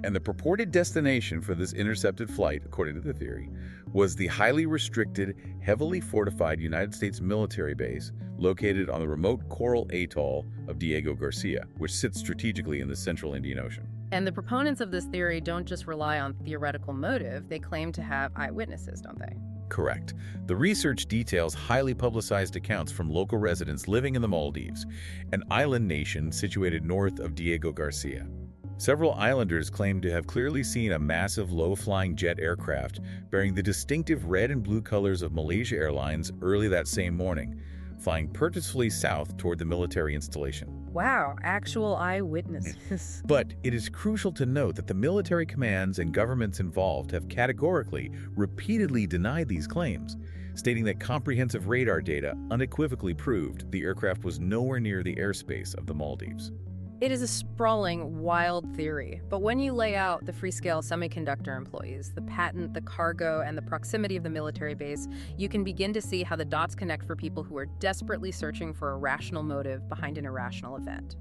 B: and the purported destination for this intercepted flight, according to the theory, was the highly restricted, heavily fortified United States military base located on the remote coral atoll of Diego Garcia, which sits strategically in the central Indian Ocean.
A: And the proponents of this theory don't just rely on theoretical motive, they claim to have eyewitnesses, don't they?
B: Correct. The research details highly publicized accounts from local residents living in the Maldives, an island nation situated north of Diego Garcia. Several islanders claim to have clearly seen a massive low-flying jet aircraft bearing the distinctive red and blue colors of Malaysia Airlines early that same morning, flying purposefully south toward the military installation.
A: Wow, actual eyewitnesses.
B: But it is crucial to note that the military commands and governments involved have categorically, repeatedly denied these claims, stating that comprehensive radar data unequivocally proved the aircraft was nowhere near the airspace of the Maldives.
A: It is a sprawling, wild theory, but when you lay out the Freescale Semiconductor employees, the patent, the cargo, and the proximity of the military base, you can begin to see how the dots connect for people who are desperately searching for a rational motive behind an irrational event.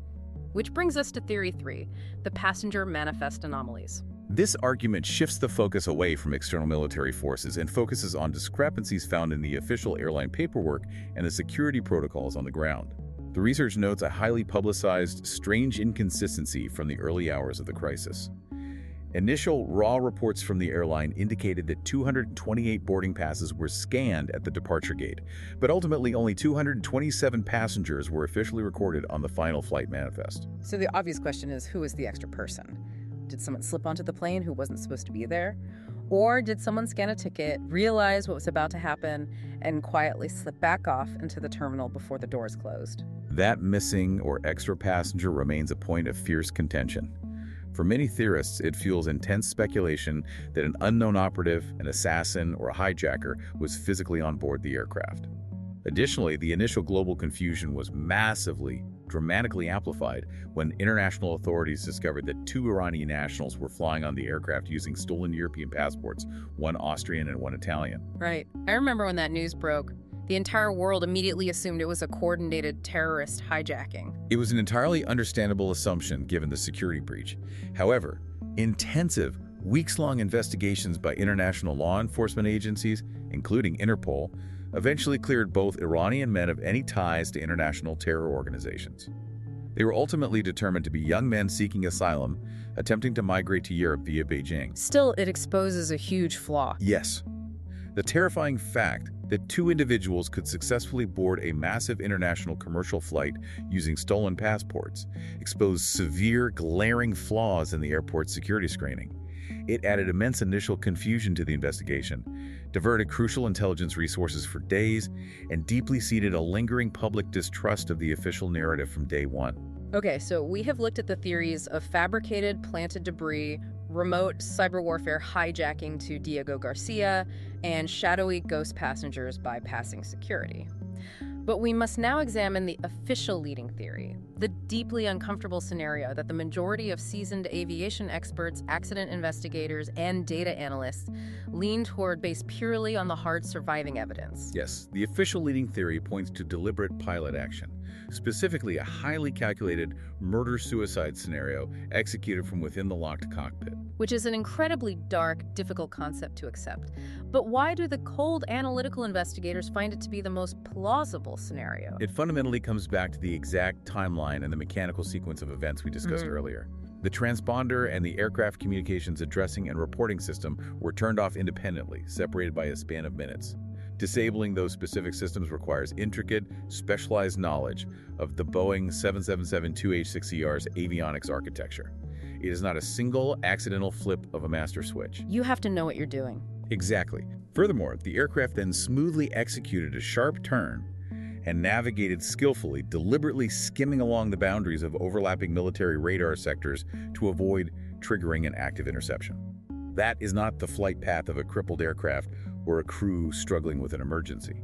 A: Which brings us to Theory 3, the passenger manifest anomalies.
B: This argument shifts the focus away from external military forces and focuses on discrepancies found in the official airline paperwork and the security protocols on the ground. The research notes a highly publicized, strange inconsistency from the early hours of the crisis. Initial raw reports from the airline indicated that 228 boarding passes were scanned at the departure gate, but ultimately only 227 passengers were officially recorded on the final flight manifest.
A: So the obvious question is, who is the extra person? Did someone slip onto the plane who wasn't supposed to be there? Or did someone scan a ticket, realize what was about to happen, and quietly slip back off into the terminal before the doors closed?
B: That missing or extra passenger remains a point of fierce contention. For many theorists, it fuels intense speculation that an unknown operative, an assassin, or a hijacker was physically on board the aircraft. Additionally, the initial global confusion was dramatically amplified when international authorities discovered that 2 Iranian nationals were flying on the aircraft using stolen European passports, one Austrian and one Italian.
A: Right. I remember when that news broke. The entire world immediately assumed it was a coordinated terrorist hijacking.
B: It was an entirely understandable assumption given the security breach. However, intensive, weeks-long investigations by international law enforcement agencies, including Interpol, eventually cleared both Iranian men of any ties to international terror organizations. They were ultimately determined to be young men seeking asylum, attempting to migrate to Europe via Beijing.
A: Still, it exposes a huge flaw.
B: Yes. The terrifying fact that two individuals could successfully board a massive international commercial flight using stolen passports exposed severe, glaring flaws in the airport's security screening. It added immense initial confusion to the investigation, diverted crucial intelligence resources for days, and deeply seeded a lingering public distrust of the official narrative from day one.
A: Okay, so we have looked at the theories of fabricated planted debris, remote cyber warfare hijacking to Diego Garcia, and shadowy ghost passengers bypassing security. But we must now examine the official leading theory, the deeply uncomfortable scenario that the majority of seasoned aviation experts, accident investigators, and data analysts lean toward based purely on the hard surviving evidence.
B: Yes, the official leading theory points to deliberate pilot action, specifically a highly calculated murder-suicide scenario executed from within the locked cockpit.
A: Which is an incredibly dark, difficult concept to accept. But why do the cold analytical investigators find it to be the most plausible scenario?
B: It fundamentally comes back to the exact timeline and the mechanical sequence of events we discussed earlier. The transponder and the aircraft communications addressing and reporting system were turned off independently, separated by a span of minutes. Disabling those specific systems requires intricate, specialized knowledge of the Boeing 777-2H6ER's avionics architecture. It is not a single accidental flip of a master switch.
A: You have to know what you're doing.
B: Exactly. Furthermore, the aircraft then smoothly executed a sharp turn and navigated skillfully, deliberately skimming along the boundaries of overlapping military radar sectors to avoid triggering an active interception. That is not the flight path of a crippled aircraft or a crew struggling with an emergency.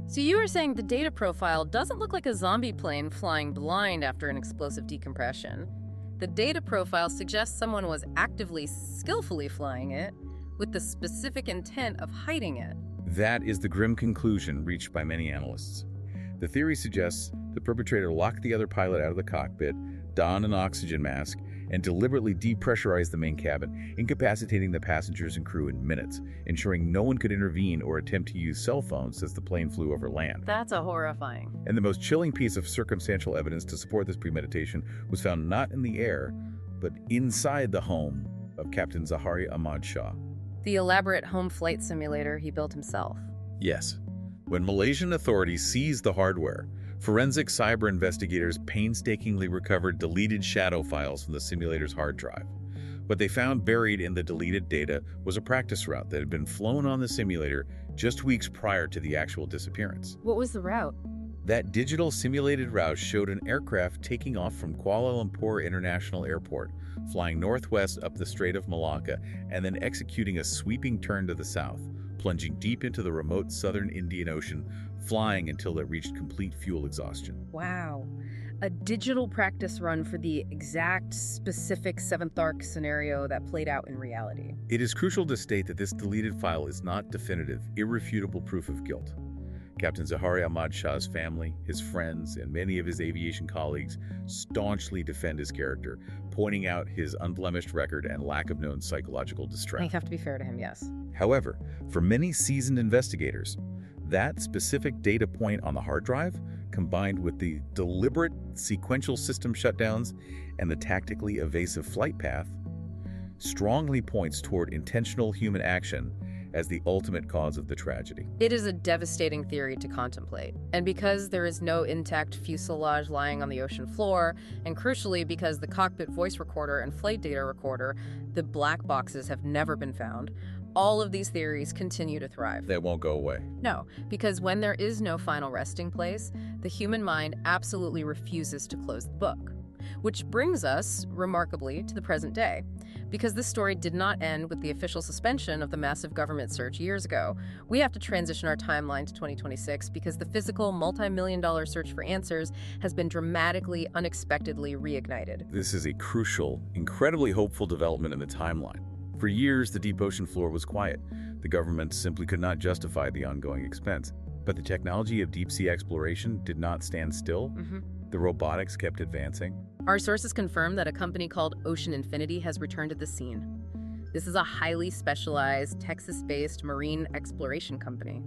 A: So you were saying the data profile doesn't look like a zombie plane flying blind after an explosive decompression. The data profile suggests someone was actively, skillfully flying it with the specific intent of hiding it.
B: That is the grim conclusion reached by many analysts. The theory suggests the perpetrator locked the other pilot out of the cockpit, donned an oxygen mask, and deliberately depressurized the main cabin, incapacitating the passengers and crew in minutes, ensuring no one could intervene or attempt to use cell phones as the plane flew over land.
A: That's horrifying.
B: And the most chilling piece of circumstantial evidence to support this premeditation was found not in the air, but inside the home of Captain Zaharia Ahmad Shah.
A: The elaborate home flight simulator he built himself.
B: Yes. When Malaysian authorities seized the hardware, forensic cyber investigators painstakingly recovered deleted shadow files from the simulator's hard drive. What they found buried in the deleted data was a practice route that had been flown on the simulator just weeks prior to the actual disappearance.
A: What was the route?
B: That digital simulated route showed an aircraft taking off from Kuala Lumpur International Airport, flying northwest up the Strait of Malacca, and then executing a sweeping turn to the south, plunging deep into the remote southern Indian Ocean, flying until it reached complete fuel exhaustion.
A: Wow. A digital practice run for the exact, specific seventh arc scenario that played out in reality.
B: It is crucial to state that this deleted file is not definitive, irrefutable proof of guilt. Captain Zaharia Ahmad Shah's family, his friends, and many of his aviation colleagues staunchly defend his character, pointing out his unblemished record and lack of known psychological distress.
A: I have to be fair to him, yes.
B: However, for many seasoned investigators, that specific data point on the hard drive, combined with the deliberate sequential system shutdowns and the tactically evasive flight path, strongly points toward intentional human action as the ultimate cause of the tragedy.
A: It is a devastating theory to contemplate. And because there is no intact fuselage lying on the ocean floor, and crucially because the cockpit voice recorder and flight data recorder, the black boxes, have never been found, all of these theories continue to thrive.
B: That won't go away.
A: No, because when there is no final resting place, the human mind absolutely refuses to close the book. Which brings us, remarkably, to the present day. Because this story did not end with the official suspension of the massive government search years ago, we have to transition our timeline to 2026 because the physical, multi-million-dollar search for answers has been dramatically, unexpectedly reignited.
B: This is a crucial, incredibly hopeful development in the timeline. For years, the deep ocean floor was quiet. The government simply could not justify the ongoing expense. But the technology of deep-sea exploration did not stand still. The robotics kept advancing.
A: Our sources confirm that a company called Ocean Infinity has returned to the scene. This is a highly specialized, Texas-based marine exploration company.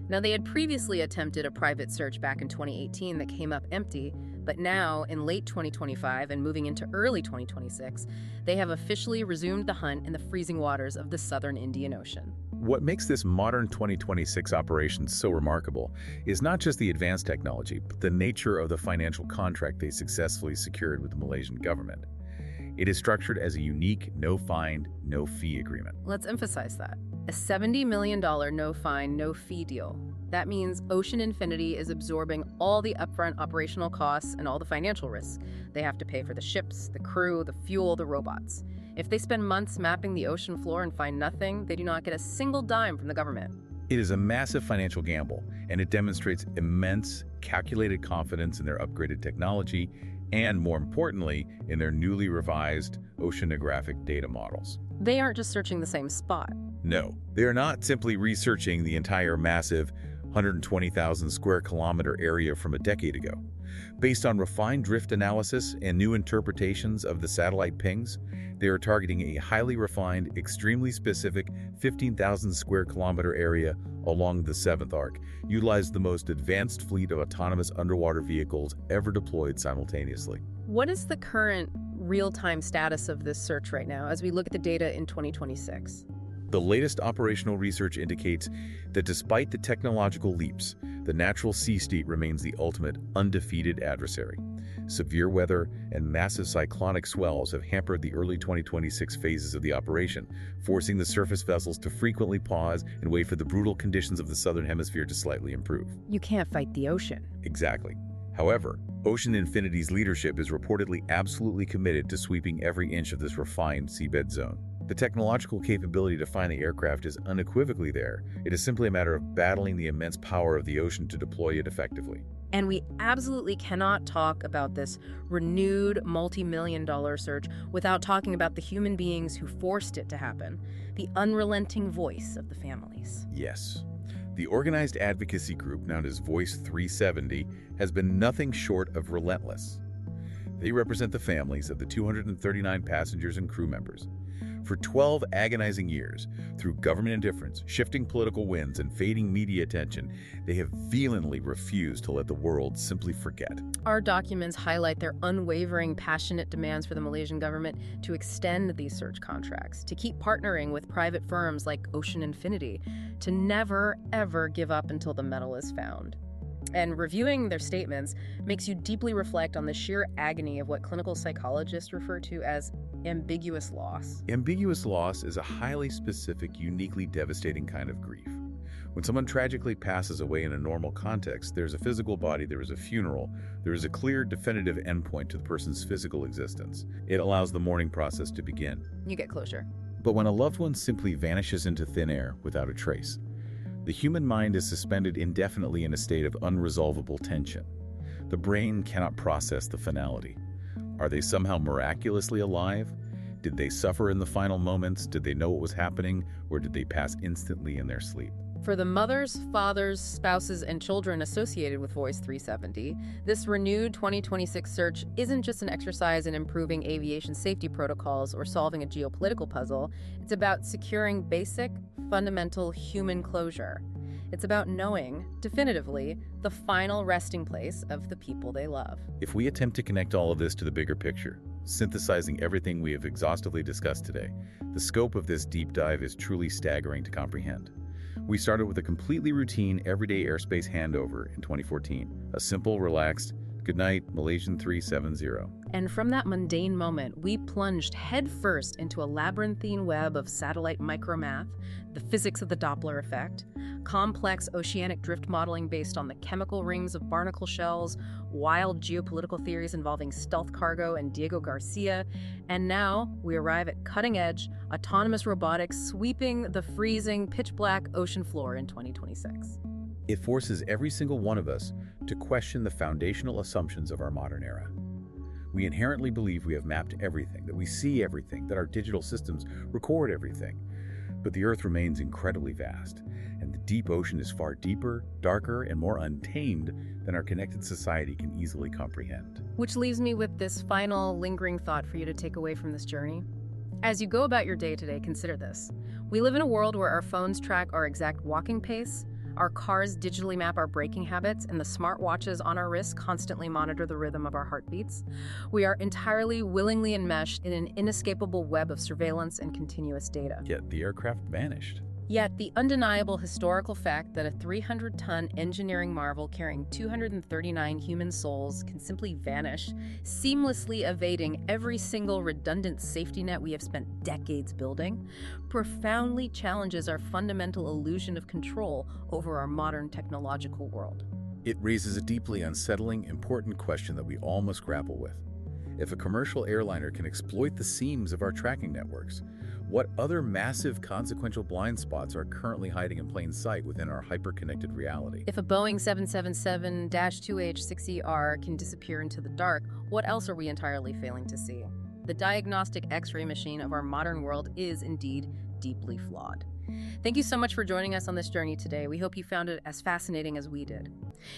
A: Now, they had previously attempted a private search back in 2018 that came up empty, but now, in late 2025 and moving into early 2026, they have officially resumed the hunt in the freezing waters of the southern Indian Ocean.
B: What makes this modern 2026 operation so remarkable is not just the advanced technology, but the nature of the financial contract they successfully secured with the Malaysian government. It is structured as a unique no-find, no-fee agreement.
A: Let's emphasize that. A $70 million no-fine, no-fee deal. That means Ocean Infinity is absorbing all the upfront operational costs and all the financial risks. They have to pay for the ships, the crew, the fuel, the robots. If they spend months mapping the ocean floor and find nothing, they do not get a single dime from the government.
B: It is a massive financial gamble, and it demonstrates immense, calculated confidence in their upgraded technology and, more importantly, in their newly revised oceanographic data models.
A: They aren't just searching the same spot.
B: No, they are not simply researching the entire massive 120,000 square kilometer area from a decade ago. Based on refined drift analysis and new interpretations of the satellite pings, they are targeting a highly refined, extremely specific 15,000 square kilometer area along the 7th arc, utilized the most advanced fleet of autonomous underwater vehicles ever deployed simultaneously.
A: What is the current real-time status of this search right now as we look at the data in 2026?
B: The latest operational research indicates that despite the technological leaps, the natural sea state remains the ultimate undefeated adversary. Severe weather and massive cyclonic swells have hampered the early 2026 phases of the operation, forcing the surface vessels to frequently pause and wait for the brutal conditions of the southern hemisphere to slightly improve.
A: You can't fight the ocean.
B: Exactly. However, Ocean Infinity's leadership is reportedly absolutely committed to sweeping every inch of this refined seabed zone. The technological capability to find the aircraft is unequivocally there. It is simply a matter of battling the immense power of the ocean to deploy it effectively.
A: And we absolutely cannot talk about this renewed multi-million-dollar search without talking about the human beings who forced it to happen, the unrelenting voice of the families.
B: Yes. The organized advocacy group known as Voice 370 has been nothing short of relentless. They represent the families of the 239 passengers and crew members. For 12 agonizing years, through government indifference, shifting political winds, and fading media attention, they have vehemently refused to let the world simply forget.
A: Our documents highlight their unwavering, passionate demands for the Malaysian government to extend these search contracts, to keep partnering with private firms like Ocean Infinity, to never, ever give up until the metal is found. And reviewing their statements makes you deeply reflect on the sheer agony of what clinical psychologists refer to as ambiguous loss.
B: Ambiguous loss is a highly specific, uniquely devastating kind of grief. When someone tragically passes away in a normal context, there's a physical body, there is a funeral, there is a clear, definitive endpoint to the person's physical existence. It allows the mourning process to begin.
A: You get closure.
B: But when a loved one simply vanishes into thin air without a trace, the human mind is suspended indefinitely in a state of unresolvable tension. The brain cannot process the finality. Are they somehow miraculously alive? Did they suffer in the final moments? Did they know what was happening? Or did they pass instantly in their sleep?
A: For the mothers, fathers, spouses, and children associated with Voice 370, this renewed 2026 search isn't just an exercise in improving aviation safety protocols or solving a geopolitical puzzle. It's about securing basic, fundamental human closure. It's about knowing, definitively, the final resting place of the people they love.
B: If we attempt to connect all of this to the bigger picture, synthesizing everything we have exhaustively discussed today, the scope of this deep dive is truly staggering to comprehend. We started with a completely routine, everyday airspace handover in 2014. A simple, relaxed, "Good night, Malaysian 370."
A: And from that mundane moment, we plunged headfirst into a labyrinthine web of satellite micromath, the physics of the Doppler effect, complex oceanic drift modeling based on the chemical rings of barnacle shells, wild geopolitical theories involving stealth cargo and Diego Garcia, and now we arrive at cutting-edge, autonomous robotics sweeping the freezing, pitch-black ocean floor in 2026.
B: It forces every single one of us to question the foundational assumptions of our modern era. We inherently believe we have mapped everything, that we see everything, that our digital systems record everything. But the Earth remains incredibly vast, and the deep ocean is far deeper, darker, and more untamed than our connected society can easily comprehend.
A: Which leaves me with this final lingering thought for you to take away from this journey. As you go about your day today, consider this. We live in a world where our phones track our exact walking pace, our cars digitally map our braking habits, and the smartwatches on our wrists constantly monitor the rhythm of our heartbeats. We are entirely willingly enmeshed in an inescapable web of surveillance and continuous data.
B: Yet the aircraft vanished.
A: Yet the undeniable historical fact that a 300-ton engineering marvel carrying 239 human souls can simply vanish, seamlessly evading every single redundant safety net we have spent decades building, profoundly challenges our fundamental illusion of control over our modern technological world.
B: It raises a deeply unsettling, important question that we all must grapple with. If a commercial airliner can exploit the seams of our tracking networks, what other massive consequential blind spots are currently hiding in plain sight within our hyper-connected reality?
A: If a Boeing 777-2H6ER can disappear into the dark, what else are we entirely failing to see? The diagnostic X-ray machine of our modern world is indeed deeply flawed. Thank you so much for joining us on this journey today. We hope you found it as fascinating as we did.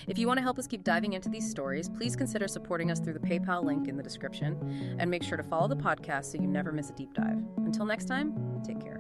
A: If you want to help us keep diving into these stories, please consider supporting us through the PayPal link in the description, and make sure to follow the podcast so you never miss a deep dive. Until next time, take care.